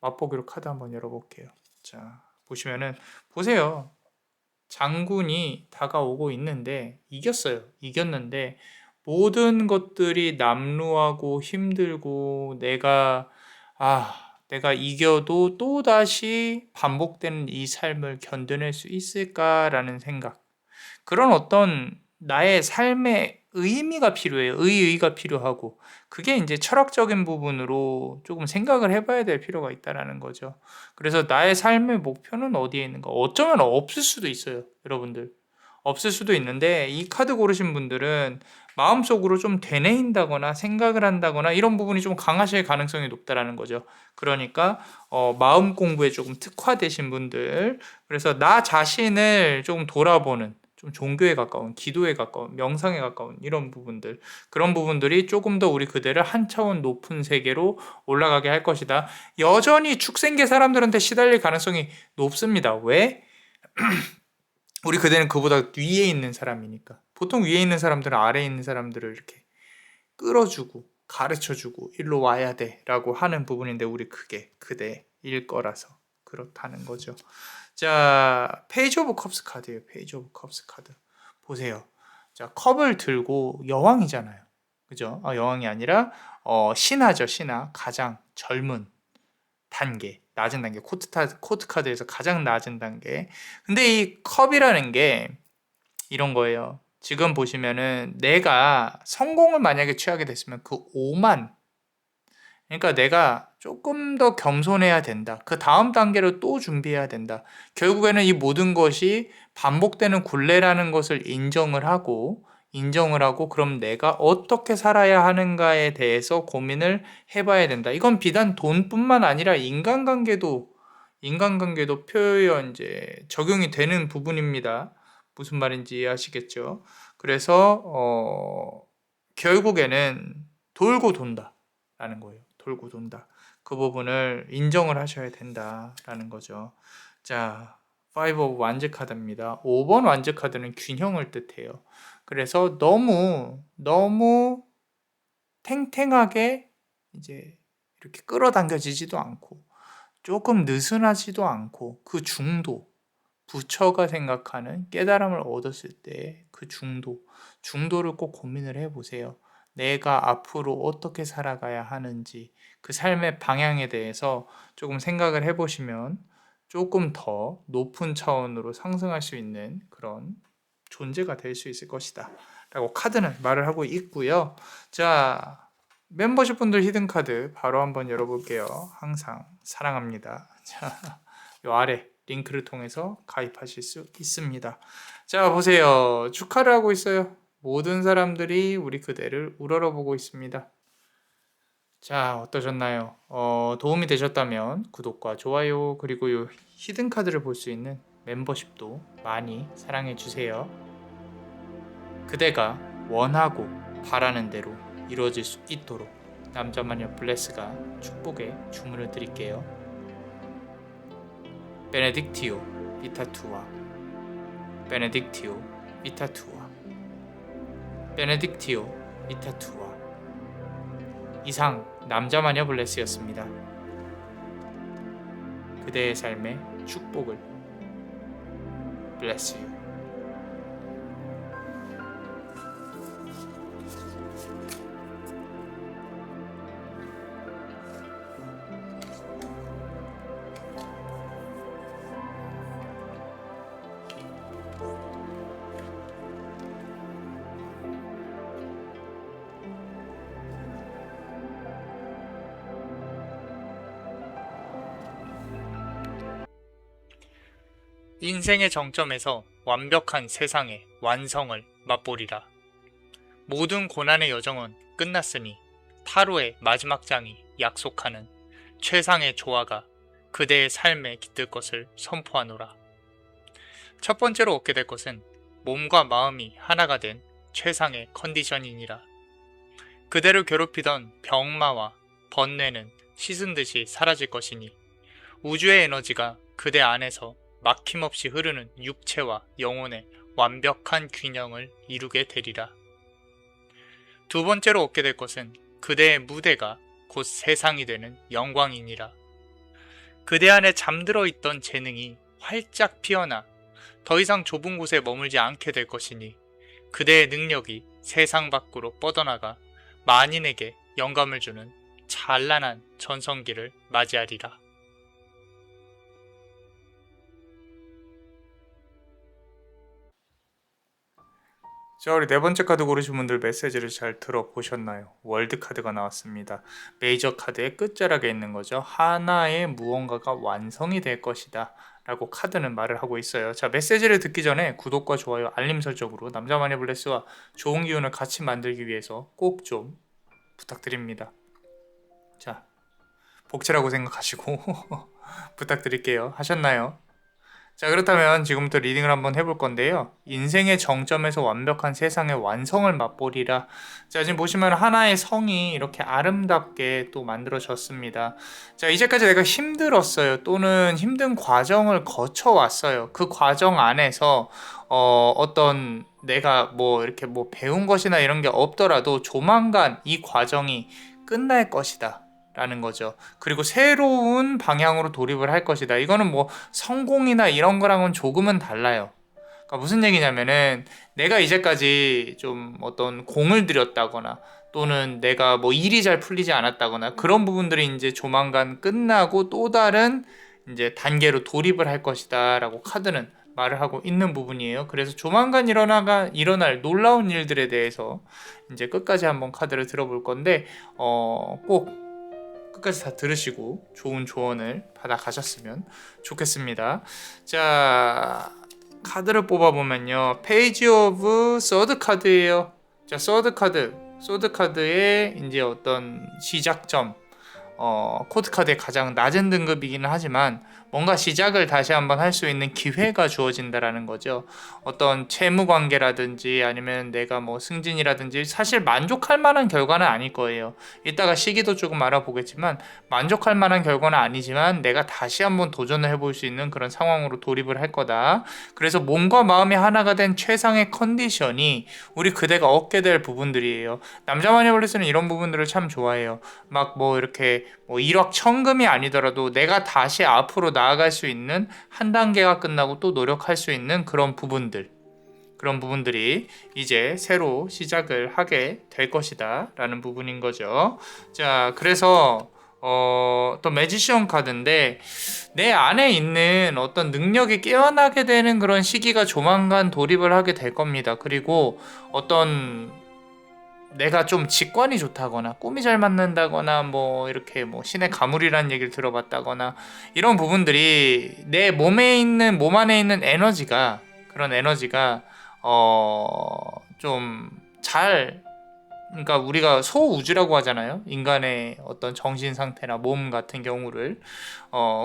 맛보기로 카드 한번 열어볼게요. 자, 보시면은 보세요. 장군이 다가오고 있는데 이겼어요. 이겼는데 모든 것들이 남루하고 힘들고 내가 이겨도 또다시 반복되는 이 삶을 견뎌낼 수 있을까라는 생각. 그런 어떤 나의 삶의 의미가 필요해요. 의의가 필요하고 그게 이제 철학적인 부분으로 조금 생각을 해봐야 될 필요가 있다라는 거죠. 그래서 나의 삶의 목표는 어디에 있는가? 어쩌면 없을 수도 있어요, 여러분들. 없을 수도 있는데 이 카드 고르신 분들은 마음속으로 좀 되뇌인다거나 생각을 한다거나 이런 부분이 좀 강하실 가능성이 높다라는 거죠. 그러니까 마음 공부에 조금 특화되신 분들, 그래서 나 자신을 좀 돌아보는 좀 종교에 가까운, 기도에 가까운, 명상에 가까운 이런 부분들, 그런 부분들이 조금 더 우리 그대를 한 차원 높은 세계로 올라가게 할 것이다. 여전히 축생계 사람들한테 시달릴 가능성이 높습니다. 왜? 우리 그대는 그보다 위에 있는 사람이니까. 보통 위에 있는 사람들은 아래에 있는 사람들을 이렇게 끌어주고 가르쳐주고 일로 와야 돼 라고 하는 부분인데 우리 그게 그대일 거라서 그렇다는 거죠. 자, 페이지 오브 컵스 카드예요. 페이지 오브 컵스 카드 보세요. 자, 컵을 들고 여왕이잖아요. 그죠? 여왕이 아니라 신하죠. 신하. 가장 젊은 단계, 낮은 단계, 코트 카드에서 가장 낮은 단계. 근데 이 컵이라는 게 이런 거예요. 지금 보시면은 내가 성공을 만약에 취하게 됐으면 그 오만, 그러니까 내가 조금 더 겸손해야 된다. 그 다음 단계로 또 준비해야 된다. 결국에는 이 모든 것이 반복되는 굴레라는 것을 인정을 하고 인정을 하고 그럼 내가 어떻게 살아야 하는가에 대해서 고민을 해봐야 된다. 이건 비단 돈뿐만 아니라 인간관계도 표현 이제 적용이 되는 부분입니다. 무슨 말인지 이해하시겠죠? 그래서 결국에는 돌고 돈다라는 거예요. 돌고 돈다. 그 부분을 인정을 하셔야 된다라는 거죠. 자, 5 of 완즈 카드입니다. 5번 완즈 카드는 균형을 뜻해요. 그래서 너무 탱탱하게 이제 이렇게 끌어당겨지지도 않고 조금 느슨하지도 않고 그 중도, 부처가 생각하는 깨달음을 얻었을 때 그 중도를 꼭 고민을 해보세요. 내가 앞으로 어떻게 살아가야 하는지 그 삶의 방향에 대해서 조금 생각을 해보시면 조금 더 높은 차원으로 상승할 수 있는 그런 존재가 될 수 있을 것이다 라고 카드는 말을 하고 있고요. 자, 멤버십 분들 히든카드 바로 한번 열어볼게요. 항상 사랑합니다. 자, 요 아래 링크를 통해서 가입하실 수 있습니다. 자, 보세요. 축하를 하고 있어요. 모든 사람들이 우리 그대를 우러러보고 있습니다. 자, 어떠셨나요? 도움이 되셨다면 구독과 좋아요 그리고 요 히든카드를 볼 수 있는 멤버십도 많이 사랑해 주세요. 그대가 원하고 바라는 대로 이루어질 수 있도록 남자마녀 블레스가 축복의 주문을 드릴게요. 베네딕티오 비타투아 베네딕티오 비타투아 베네딕티오 비타투아. 이상 남자마녀 블레스였습니다. 그대의 삶의 축복을 bless you. 인생의 정점에서 완벽한 세상의 완성을 맛보리라. 모든 고난의 여정은 끝났으니 타로의 마지막 장이 약속하는 최상의 조화가 그대의 삶에 깃들 것을 선포하노라. 첫 번째로 얻게 될 것은 몸과 마음이 하나가 된 최상의 컨디션이니라. 그대를 괴롭히던 병마와 번뇌는 씻은 듯이 사라질 것이니 우주의 에너지가 그대 안에서 막힘없이 흐르는 육체와 영혼의 완벽한 균형을 이루게 되리라. 두 번째로 얻게 될 것은 그대의 무대가 곧 세상이 되는 영광이니라. 그대 안에 잠들어 있던 재능이 활짝 피어나 더 이상 좁은 곳에 머물지 않게 될 것이니 그대의 능력이 세상 밖으로 뻗어나가 만인에게 영감을 주는 찬란한 전성기를 맞이하리라. 자, 우리 네 번째 카드 고르신 분들 메시지를 잘 들어보셨나요? 월드 카드가 나왔습니다. 메이저 카드의 끝자락에 있는 거죠. 하나의 무언가가 완성이 될 것이다 라고 카드는 말을 하고 있어요. 자, 메시지를 듣기 전에 구독과 좋아요, 알림 설정으로 남자마녀 블레스와 좋은 기운을 같이 만들기 위해서 꼭 좀 부탁드립니다. 자, 복채라고 생각하시고 부탁드릴게요. 하셨나요? 자, 그렇다면 지금부터 리딩을 한번 해볼 건데요. 인생의 정점에서 완벽한 세상의 완성을 맛보리라. 자, 지금 보시면 하나의 성이 이렇게 아름답게 또 만들어졌습니다. 자, 이제까지 내가 힘들었어요. 또는 힘든 과정을 거쳐왔어요. 그 과정 안에서 어떤 내가 뭐 이렇게 뭐 배운 것이나 이런 게 없더라도 조만간 이 과정이 끝날 것이다 라는 거죠. 그리고 새로운 방향으로 돌입을 할 것이다. 이거는 뭐 성공이나 이런 거랑은 조금은 달라요. 그러니까 무슨 얘기냐면은 내가 이제까지 좀 어떤 공을 들였다거나 또는 내가 뭐 일이 잘 풀리지 않았다거나 그런 부분들이 이제 조만간 끝나고 또 다른 이제 단계로 돌입을 할 것이다 라고 카드는 말을 하고 있는 부분이에요. 그래서 조만간 일어날 놀라운 일들에 대해서 이제 끝까지 한번 카드를 들어볼 건데 꼭 끝까지 다 들으시고 좋은 조언을 받아 가셨으면 좋겠습니다. 자, 카드를 뽑아보면요, 페이지 오브 서드 카드예요. 자, 서드 카드의 이제 어떤 시작점, 코드 카드의 가장 낮은 등급이기는 하지만 뭔가 시작을 다시 한번 할 수 있는 기회가 주어진다라는 거죠. 어떤 채무 관계라든지 아니면 내가 뭐 승진이라든지 사실 만족할 만한 결과는 아닐 거예요. 이따가 시기도 조금 알아보겠지만 만족할 만한 결과는 아니지만 내가 다시 한번 도전을 해볼 수 있는 그런 상황으로 돌입을 할 거다. 그래서 몸과 마음이 하나가 된 최상의 컨디션이 우리 그대가 얻게 될 부분들이에요. 남자 마니벌레스는 이런 부분들을 참 좋아해요. 막 뭐 이렇게 뭐 1억 천금이 아니더라도 내가 다시 앞으로 나아갈 수 있는 한 단계가 끝나고 또 노력할 수 있는 그런 부분들이 이제 새로 시작을 하게 될 것이다 라는 부분인 거죠. 자, 그래서 또 매지션 카드인데 내 안에 있는 어떤 능력이 깨어나게 되는 그런 시기가 조만간 돌입을 하게 될 겁니다. 그리고 어떤 내가 좀 직관이 좋다거나 꿈이 잘 맞는다거나 뭐 이렇게 뭐 신의 가물이라는 얘기를 들어봤다거나 이런 부분들이 내 몸 안에 있는 에너지가 그런 에너지가 좀잘 그러니까 우리가 소우주라고 하잖아요. 인간의 어떤 정신 상태나 몸 같은 경우를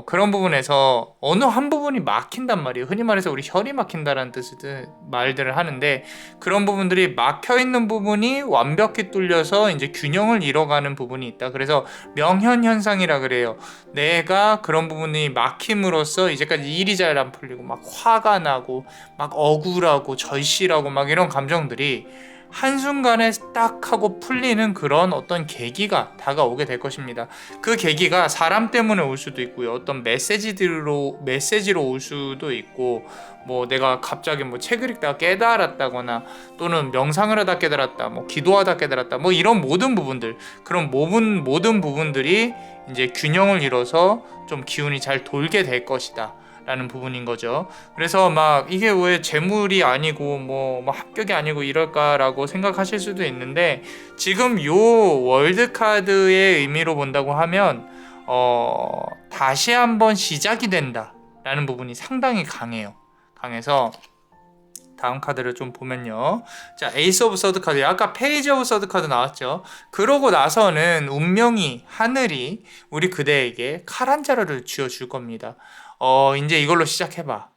그런 부분에서 어느 한 부분이 막힌단 말이에요. 흔히 말해서 우리 혈이 막힌다라는 뜻의 말들을 하는데 그런 부분들이 막혀 있는 부분이 완벽히 뚫려서 이제 균형을 잃어가는 부분이 있다. 그래서 명현 현상이라 그래요. 내가 그런 부분이 막힘으로써 이제까지 일이 잘 안 풀리고 막 화가 나고 막 억울하고 절실하고 막 이런 감정들이 한순간에 딱 하고 풀리는 그런 어떤 계기가 다가오게 될 것입니다. 그 계기가 사람 때문에 올 수도 있고요. 어떤 메시지로 올 수도 있고 뭐 내가 갑자기 뭐 책을 읽다가 깨달았다거나 또는 명상을 하다 깨달았다, 뭐 기도하다 깨달았다, 뭐 이런 모든 부분들이 이제 균형을 이뤄서 좀 기운이 잘 돌게 될 것이다. 라는 부분인 거죠. 그래서 막 이게 왜 재물이 아니고 뭐 합격이 아니고 이럴까라고 생각하실 수도 있는데 지금 요 월드 카드의 의미로 본다고 하면 다시 한번 시작이 된다라는 부분이 상당히 강해서 다음 카드를 좀 보면요. 자, 에이스 오브 서드 카드. 아까 페이지 오브 서드 카드 나왔죠. 그러고 나서는 운명이 하늘이 우리 그대에게 칼 한 자루를 쥐어줄 겁니다. 이제 이걸로 시작해봐.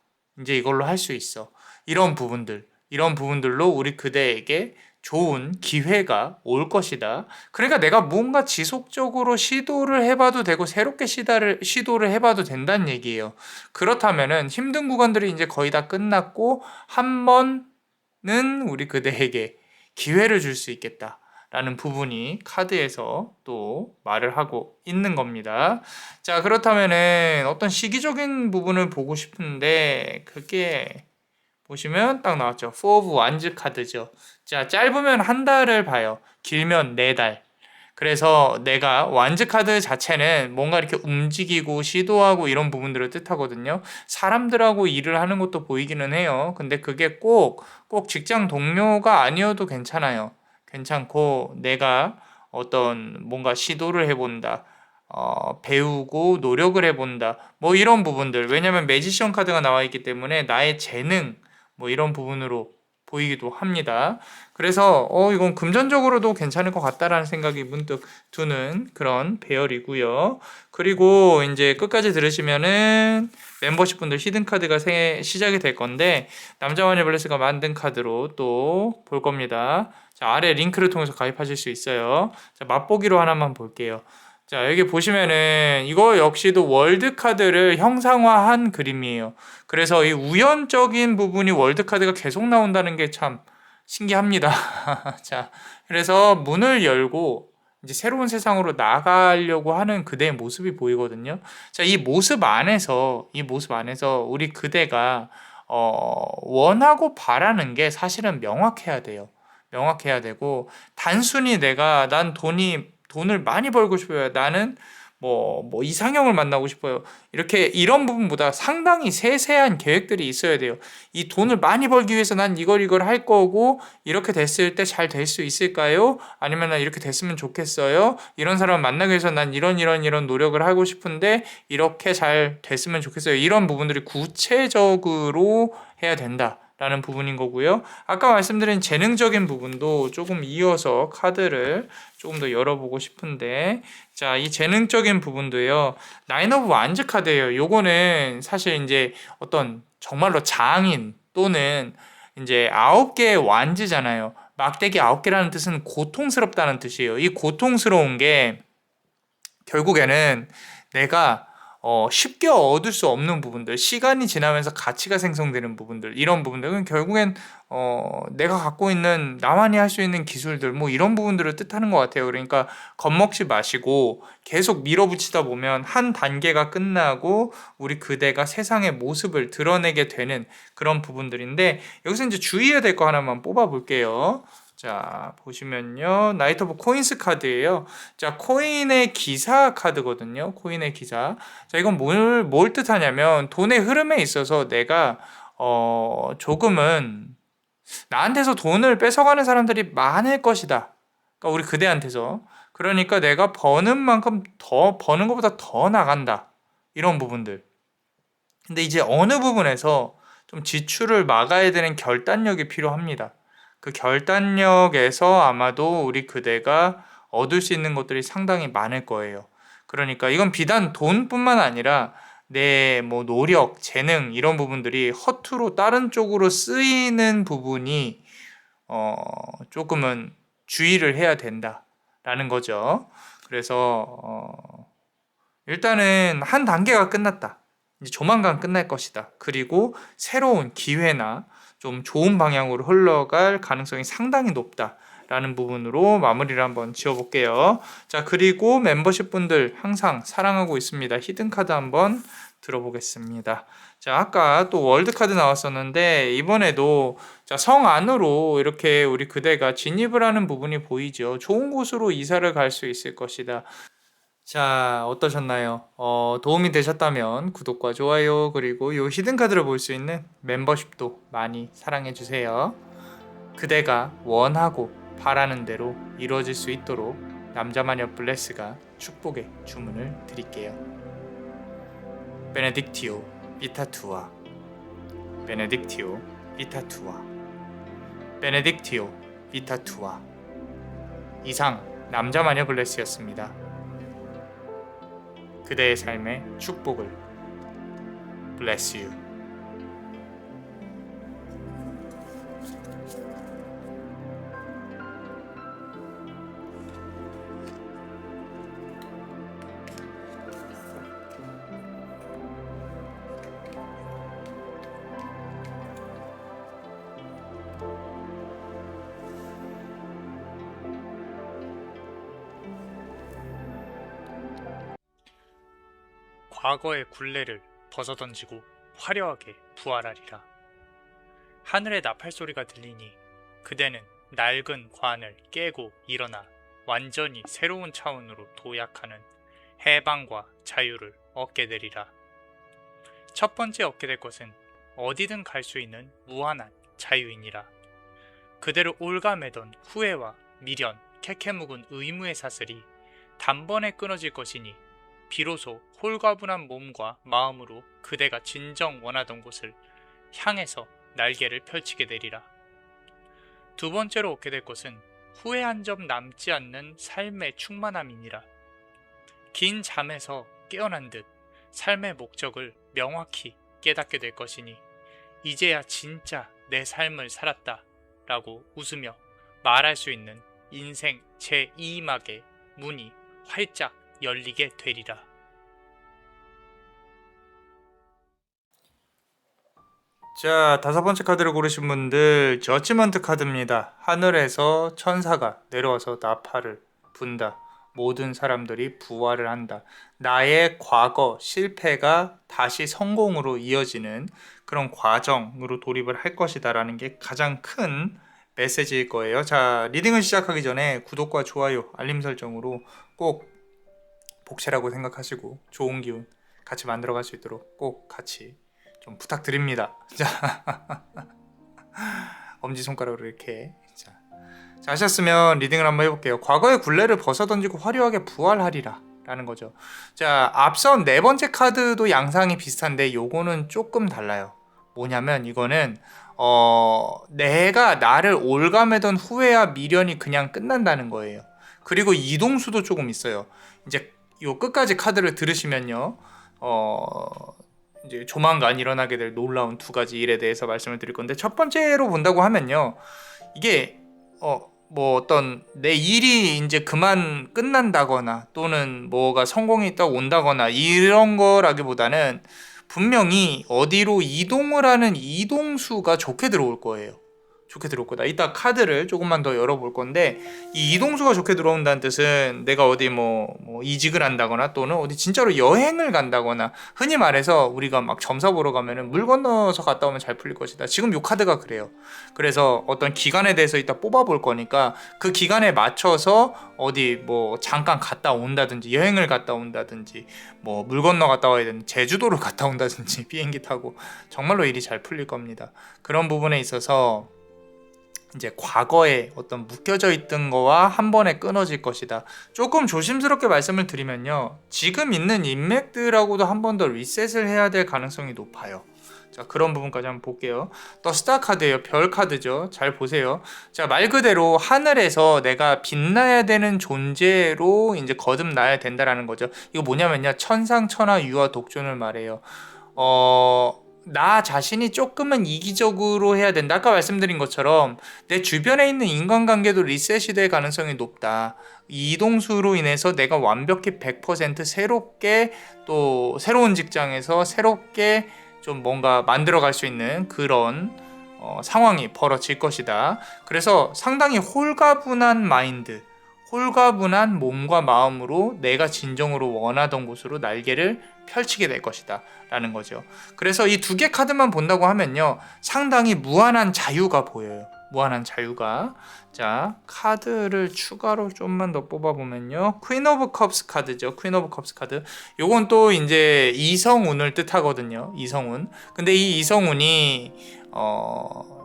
이제 이걸로 할 수 있어. 이런 부분들로 우리 그대에게 좋은 기회가 올 것이다. 그러니까 내가 뭔가 지속적으로 시도를 해봐도 되고 새롭게 시도를 해봐도 된다는 얘기예요. 그렇다면은 힘든 구간들이 이제 거의 다 끝났고 한 번은 우리 그대에게 기회를 줄 수 있겠다. 라는 부분이 카드에서 또 말을 하고 있는 겁니다. 자, 그렇다면은 어떤 시기적인 부분을 보고 싶은데 그게 보시면 딱 나왔죠. 4 of Wands 카드죠. 자, 짧으면 한 달을 봐요. 길면 4달. 그래서 내가 완즈 카드 자체는 뭔가 이렇게 움직이고 시도하고 이런 부분들을 뜻하거든요. 사람들하고 일을 하는 것도 보이기는 해요. 근데 그게 꼭 직장 동료가 아니어도 괜찮아요. 괜찮고 내가 어떤 뭔가 시도를 해본다. 배우고 노력을 해본다. 뭐 이런 부분들. 왜냐면 매지션 카드가 나와 있기 때문에 나의 재능 뭐 이런 부분으로 보이기도 합니다. 그래서 이건 금전적으로도 괜찮을 것 같다라는 생각이 문득 드는 그런 배열이고요. 그리고 이제 끝까지 들으시면은 멤버십 분들 히든 카드가 시작이 될 건데 남자 마니블레스가 만든 카드로 또 볼 겁니다. 자, 아래 링크를 통해서 가입하실 수 있어요. 자, 맛보기로 하나만 볼게요. 자, 여기 보시면은 이거 역시도 월드 카드를 형상화한 그림이에요. 그래서 이 우연적인 부분이 월드 카드가 계속 나온다는 게 참 신기합니다. 자, 그래서 문을 열고 이제 새로운 세상으로 나가려고 하는 그대의 모습이 보이거든요. 자, 이 모습 안에서 우리 그대가 원하고 바라는 게 사실은 명확해야 돼요. 명확해야 되고 단순히 난 돈을 많이 벌고 싶어요. 나는 뭐 이상형을 만나고 싶어요. 이런 부분보다 상당히 세세한 계획들이 있어야 돼요. 이 돈을 많이 벌기 위해서 난 이걸 할 거고 이렇게 됐을 때 잘 될 수 있을까요? 아니면 난 이렇게 됐으면 좋겠어요. 이런 사람을 만나기 위해서 난 이런 노력을 하고 싶은데 이렇게 잘 됐으면 좋겠어요. 이런 부분들이 구체적으로 해야 된다라는 부분인 거고요. 아까 말씀드린 재능적인 부분도 조금 이어서 카드를 조금 더 열어보고 싶은데, 자, 이 재능적인 부분도요. 나인 오브 완즈 카드예요. 요거는 사실 이제 어떤 정말로 장인 또는 이제 9개의 완즈잖아요. 막대기 9개라는 뜻은 고통스럽다는 뜻이에요. 이 고통스러운 게 결국에는 내가 쉽게 얻을 수 없는 부분들, 시간이 지나면서 가치가 생성되는 부분들, 이런 부분들은 결국엔 내가 갖고 있는 나만이 할 수 있는 기술들, 뭐 이런 부분들을 뜻하는 것 같아요. 그러니까 겁먹지 마시고 계속 밀어붙이다 보면 한 단계가 끝나고 우리 그대가 세상의 모습을 드러내게 되는 그런 부분들인데, 여기서 이제 주의해야 될 거 하나만 뽑아 볼게요. 자, 보시면요. 나이트 오브 코인스 카드예요. 자, 코인의 기사 카드거든요. 코인의 기사. 자, 이건 뭘 뜻하냐면 돈의 흐름에 있어서 내가 조금은 나한테서 돈을 뺏어가는 사람들이 많을 것이다. 그러니까 우리 그대한테서. 그러니까 내가 버는 만큼 더 버는 것보다 더 나간다. 이런 부분들. 근데 이제 어느 부분에서 좀 지출을 막아야 되는 결단력이 필요합니다. 그 결단력에서 아마도 우리 그대가 얻을 수 있는 것들이 상당히 많을 거예요. 그러니까 이건 비단 돈뿐만 아니라 내 뭐 노력, 재능 이런 부분들이 허투루 다른 쪽으로 쓰이는 부분이 조금은 주의를 해야 된다라는 거죠. 그래서 일단은 한 단계가 끝났다. 이제 조만간 끝날 것이다. 그리고 새로운 기회나 좀 좋은 방향으로 흘러갈 가능성이 상당히 높다라는 부분으로 마무리를 한번 지어볼게요. 자, 그리고 멤버십 분들 항상 사랑하고 있습니다. 히든 카드 한번 들어보겠습니다. 자, 아까 또 월드 카드 나왔었는데 이번에도 자, 성 안으로 이렇게 우리 그대가 진입을 하는 부분이 보이죠. 좋은 곳으로 이사를 갈 수 있을 것이다. 자, 어떠셨나요? 도움이 되셨다면 구독과 좋아요, 그리고 요 히든 카드를 볼 수 있는 멤버십도 많이 사랑해 주세요. 그대가 원하고 바라는 대로 이루어질 수 있도록 남자마녀 블레스가 축복의 주문을 드릴게요. 베네딕티오 비타투아, 베네딕티오 비타투아, 베네딕티오 비타투아. 이상 남자마녀 블레스였습니다. 그대의 삶의 축복을. Bless you. 과거의 굴레를 벗어던지고 화려하게 부활하리라. 하늘의 나팔 소리가 들리니 그대는 낡은 관을 깨고 일어나 완전히 새로운 차원으로 도약하는 해방과 자유를 얻게 되리라. 첫 번째 얻게 될 것은 어디든 갈 수 있는 무한한 자유이니라. 그대를 올가매던 후회와 미련, 캐캐묵은 의무의 사슬이 단번에 끊어질 것이니 비로소 홀가분한 몸과 마음으로 그대가 진정 원하던 곳을 향해서 날개를 펼치게 되리라. 두 번째로 얻게 될 것은 후회 한 점 남지 않는 삶의 충만함이니라. 긴 잠에서 깨어난 듯 삶의 목적을 명확히 깨닫게 될 것이니 이제야 진짜 내 삶을 살았다 라고 웃으며 말할 수 있는 인생 제2막의 문이 활짝 열리게 되리라. 자, 다섯 번째 카드를 고르신 분들 저지먼트 카드입니다. 하늘에서 천사가 내려와서 나팔을 분다. 모든 사람들이 부활을 한다. 나의 과거 실패가 다시 성공으로 이어지는 그런 과정으로 돌입을 할 것이다 라는 게 가장 큰 메시지일 거예요. 자, 리딩을 시작하기 전에 구독과 좋아요, 알림 설정으로 꼭 복채라고 생각하시고 좋은 기운 같이 만들어갈 수 있도록 꼭 같이 좀 부탁드립니다. 자, 엄지손가락으로 이렇게. 자, 하셨으면 리딩을 한번 해볼게요. 과거의 굴레를 벗어던지고 화려하게 부활하리라 라는 거죠. 자, 앞선 네 번째 카드도 양상이 비슷한데 요거는 조금 달라요. 뭐냐면 이거는 내가 나를 올가매던 후회와 미련이 그냥 끝난다는 거예요. 그리고 이동수도 조금 있어요. 이제 요 끝까지 카드를 들으시면요. 이제 조만간 일어나게 될 놀라운 두 가지 일에 대해서 말씀을 드릴 건데, 첫 번째로 본다고 하면요. 이게 뭐 어떤 내 일이 이제 그만 끝난다거나 또는 뭐가 성공이 있다 온다거나 이런 거라기보다는 분명히 어디로 이동을 하는 이동수가 좋게 들어올 거예요. 좋게 들어올 거다. 이따 카드를 조금만 더 열어볼 건데, 이 이동수가 좋게 들어온다는 뜻은 내가 어디 뭐 이직을 한다거나 또는 어디 진짜로 여행을 간다거나, 흔히 말해서 우리가 막 점사 보러 가면은 물 건너서 갔다 오면 잘 풀릴 것이다. 지금 요 카드가 그래요. 그래서 어떤 기간에 대해서 이따 뽑아볼 거니까 그 기간에 맞춰서 어디 뭐 잠깐 갔다 온다든지 여행을 갔다 온다든지 뭐 물 건너 갔다 와야 되는 제주도를 갔다 온다든지 비행기 타고 정말로 일이 잘 풀릴 겁니다. 그런 부분에 있어서 이제 과거에 어떤 묶여져 있던 거와 한 번에 끊어질 것이다. 조금 조심스럽게 말씀을 드리면요. 지금 있는 인맥들하고도 한 번 더 리셋을 해야 될 가능성이 높아요. 자, 그런 부분까지 한번 볼게요. 더 스타 카드예요. 별 카드죠. 잘 보세요. 자, 말 그대로 하늘에서 내가 빛나야 되는 존재로 이제 거듭나야 된다라는 거죠. 이거 뭐냐면요. 천상천하 유아 독존을 말해요. 나 자신이 조금은 이기적으로 해야 된다. 아까 말씀드린 것처럼 내 주변에 있는 인간관계도 리셋이 될 가능성이 높다. 이동수로 인해서 내가 완벽히 100% 새롭게, 또 새로운 직장에서 새롭게 좀 뭔가 만들어갈 수 있는 그런 상황이 벌어질 것이다. 그래서 상당히 홀가분한 마인드, 홀가분한 몸과 마음으로 내가 진정으로 원하던 곳으로 날개를 펼치게 될 것이다 라는 거죠. 그래서 이 두 개 카드만 본다고 하면요, 상당히 무한한 자유가 보여요. 무한한 자유가. 자, 카드를 추가로 좀만 더 뽑아보면요, 퀸 오브 컵스 카드죠. 퀸 오브 컵스 카드. 요건 또 이제 이성운을 뜻하거든요. 이성운. 근데 이 이성운이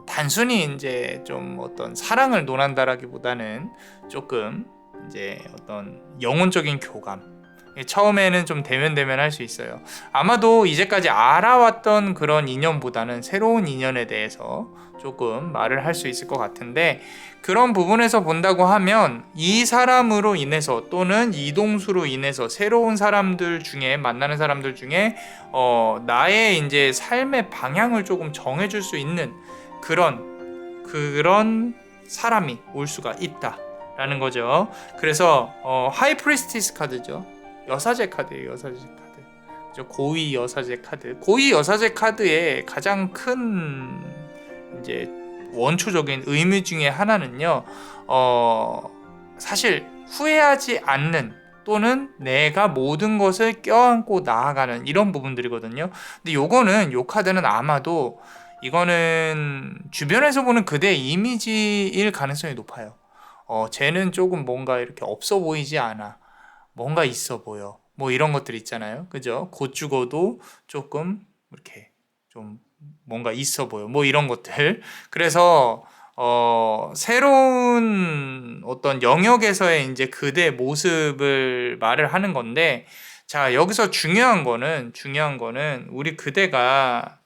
단순히 이제 좀 어떤 사랑을 논한다라기보다는 조금 이제 어떤 영혼적인 교감, 처음에는 좀 대면대면 할 수 있어요. 아마도 이제까지 알아왔던 그런 인연보다는 새로운 인연에 대해서 조금 말을 할 수 있을 것 같은데, 그런 부분에서 본다고 하면 이 사람으로 인해서 또는 이동수로 인해서 새로운 사람들 중에, 만나는 사람들 중에 나의 이제 삶의 방향을 조금 정해줄 수 있는 그런 사람이 올 수가 있다라는 거죠. 그래서 하이 프리스티스 카드죠. 여사제 카드예요. 여사제 카드. 고위 여사제 카드. 고위 여사제 카드의 가장 큰 이제 원초적인 의미 중에 하나는요. 사실 후회하지 않는, 또는 내가 모든 것을 껴안고 나아가는 이런 부분들이거든요. 근데 요 카드는 아마도 이거는 주변에서 보는 그대의 이미지일 가능성이 높아요. 쟤는 조금 뭔가 이렇게 없어 보이지 않아. 뭔가 있어 보여. 뭐 이런 것들 있잖아요. 그죠? 곧 죽어도 조금 이렇게 좀 뭔가 있어 보여. 뭐 이런 것들. 그래서 새로운 어떤 영역에서의 이제 그대의 모습을 말을 하는 건데, 자, 여기서 중요한 거는 우리 그대가,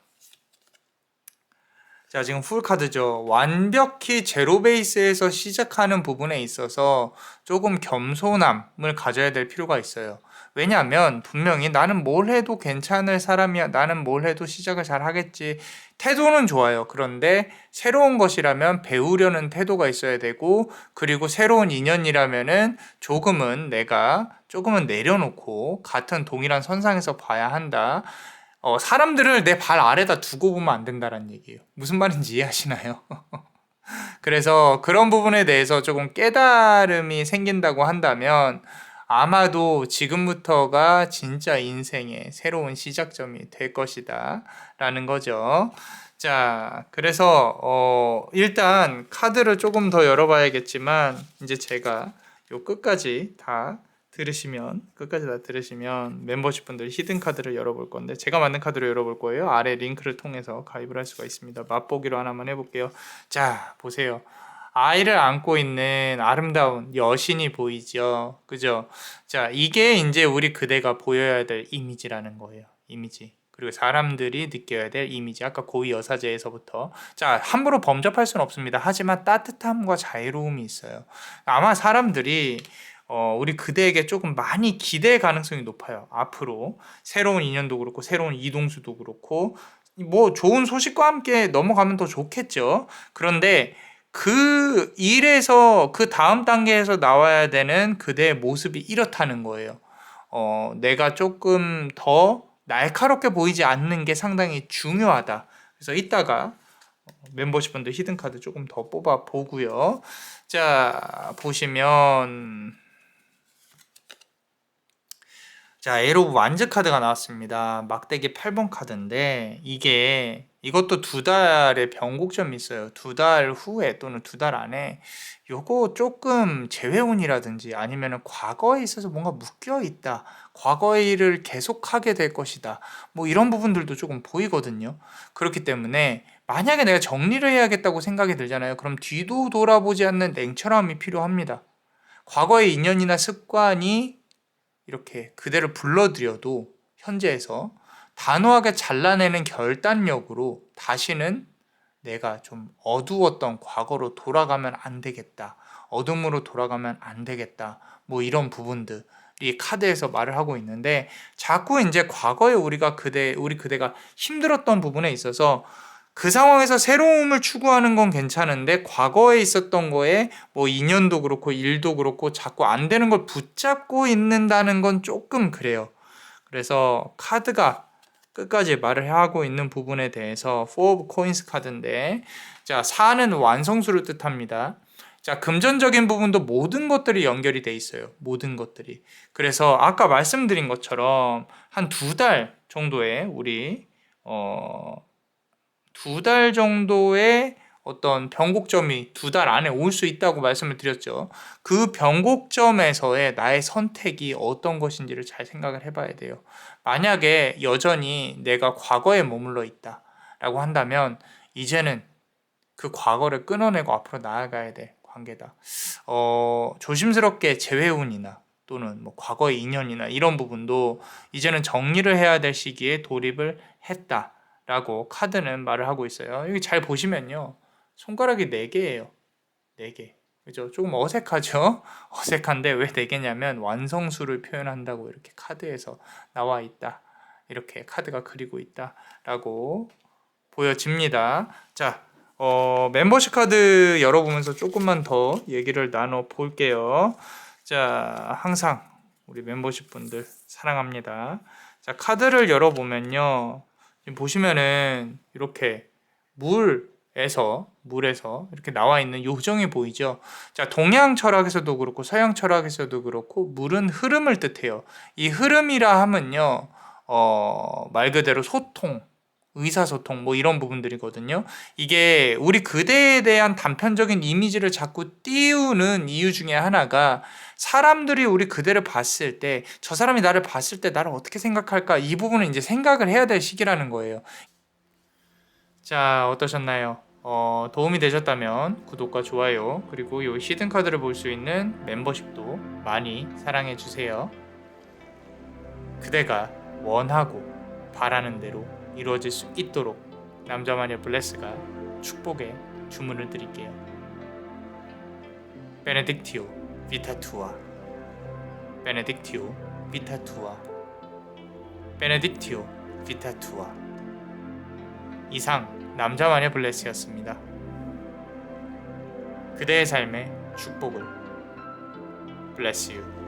자, 지금 풀 카드죠. 완벽히 제로 베이스에서 시작하는 부분에 있어서 조금 겸손함을 가져야 될 필요가 있어요. 왜냐하면 분명히 나는 뭘 해도 괜찮을 사람이야. 나는 뭘 해도 시작을 잘 하겠지. 태도는 좋아요. 그런데 새로운 것이라면 배우려는 태도가 있어야 되고, 그리고 새로운 인연이라면은 조금은 내려놓고 같은 동일한 선상에서 봐야 한다. 사람들을 내 발 아래다 두고 보면 안 된다는 얘기예요. 무슨 말인지 이해하시나요? 그래서 그런 부분에 대해서 조금 깨달음이 생긴다고 한다면 아마도 지금부터가 진짜 인생의 새로운 시작점이 될 것이다 라는 거죠. 자, 그래서 일단 카드를 조금 더 열어봐야겠지만, 이제 제가 요 끝까지 다 들으시면 멤버십 분들 히든 카드를 열어볼 건데, 제가 만든 카드로 열어볼 거예요. 아래 링크를 통해서 가입을 할 수가 있습니다. 맛보기로 하나만 해볼게요. 자, 보세요. 아이를 안고 있는 아름다운 여신이 보이죠? 그죠? 자, 이게 이제 우리 그대가 보여야 될 이미지라는 거예요. 이미지. 그리고 사람들이 느껴야 될 이미지, 아까 고위 여사제에서부터. 자, 함부로 범접할 수는 없습니다. 하지만 따뜻함과 자유로움이 있어요. 아마 사람들이 우리 그대에게 조금 많이 기대할 가능성이 높아요. 앞으로 새로운 인연도 그렇고 새로운 이동수도 그렇고 뭐 좋은 소식과 함께 넘어가면 더 좋겠죠. 그런데 그 일에서 그 다음 단계에서 나와야 되는 그대의 모습이 이렇다는 거예요. 내가 조금 더 날카롭게 보이지 않는 게 상당히 중요하다. 그래서 이따가 멤버십분들 히든카드 조금 더 뽑아 보고요. 자, 보시면 자, 에로 완즈 카드가 나왔습니다. 막대기 8번 카드인데 이것도 2달의 변곡점이 있어요. 2달 후에 또는 2달 안에 요거 조금 재회운이라든지 아니면 과거에 있어서 뭔가 묶여 있다. 과거의 일을 계속하게 될 것이다. 뭐 이런 부분들도 조금 보이거든요. 그렇기 때문에 만약에 내가 정리를 해야겠다고 생각이 들잖아요. 그럼 뒤도 돌아보지 않는 냉철함이 필요합니다. 과거의 인연이나 습관이 이렇게 그대를 불러들여도 현재에서 단호하게 잘라내는 결단력으로 다시는 내가 좀 어두웠던 과거로 돌아가면 안 되겠다. 어둠으로 돌아가면 안 되겠다. 뭐 이런 부분들이 카드에서 말을 하고 있는데 자꾸 이제 과거에 우리 그대가 힘들었던 부분에 있어서 그 상황에서 새로움을 추구하는 건 괜찮은데 과거에 있었던 거에 뭐 인연도 그렇고 일도 그렇고 자꾸 안 되는 걸 붙잡고 있는다는 건 조금 그래요. 그래서 카드가 끝까지 말을 하고 있는 부분에 대해서 4 of Coins 카드인데 자, 4는 완성수를 뜻합니다. 자, 금전적인 부분도 모든 것들이 연결이 돼 있어요. 모든 것들이. 그래서 아까 말씀드린 것처럼 한 2달 정도에 우리 2달 정도의 어떤 변곡점이 2달 안에 올 수 있다고 말씀을 드렸죠. 그 변곡점에서의 나의 선택이 어떤 것인지를 잘 생각을 해봐야 돼요. 만약에 여전히 내가 과거에 머물러 있다라고 한다면 이제는 그 과거를 끊어내고 앞으로 나아가야 될 관계다. 조심스럽게 재회운이나 또는 뭐 과거의 인연이나 이런 부분도 이제는 정리를 해야 될 시기에 돌입을 했다. 라고 카드는 말을 하고 있어요. 여기 잘 보시면요. 손가락이 4개예요. 4개. 그죠? 조금 어색하죠? 어색한데 왜 4개냐면 완성수를 표현한다고 이렇게 카드에서 나와 있다. 이렇게 카드가 그리고 있다. 라고 보여집니다. 자, 멤버십 카드 열어보면서 조금만 더 얘기를 나눠 볼게요. 자, 항상 우리 멤버십 분들 사랑합니다. 자, 카드를 열어보면요. 지금 보시면은 이렇게 물에서 이렇게 나와 있는 요정이 보이죠. 자, 동양 철학에서도 그렇고 서양 철학에서도 그렇고 물은 흐름을 뜻해요. 이 흐름이라 하면요, 말 그대로 소통, 의사소통 뭐 이런 부분들이거든요. 이게 우리 그대에 대한 단편적인 이미지를 자꾸 띄우는 이유 중에 하나가 사람들이 우리 그대를 봤을 때 저 사람이 나를 봤을 때 나를 어떻게 생각할까 이 부분을 이제 생각을 해야 될 시기라는 거예요. 자, 어떠셨나요? 도움이 되셨다면 구독과 좋아요 그리고 이 히든 카드를 볼 수 있는 멤버십도 많이 사랑해 주세요. 그대가 원하고 바라는 대로 이루어질 수 있도록 남자마녀 블레스가 축복의 주문을 드릴게요. 베네딕티오 비타투아 베네딕티오 비타투아 베네딕티오 비타투아. 이상 남자마녀 블레스였습니다. 그대의 삶의 축복을. Bless you.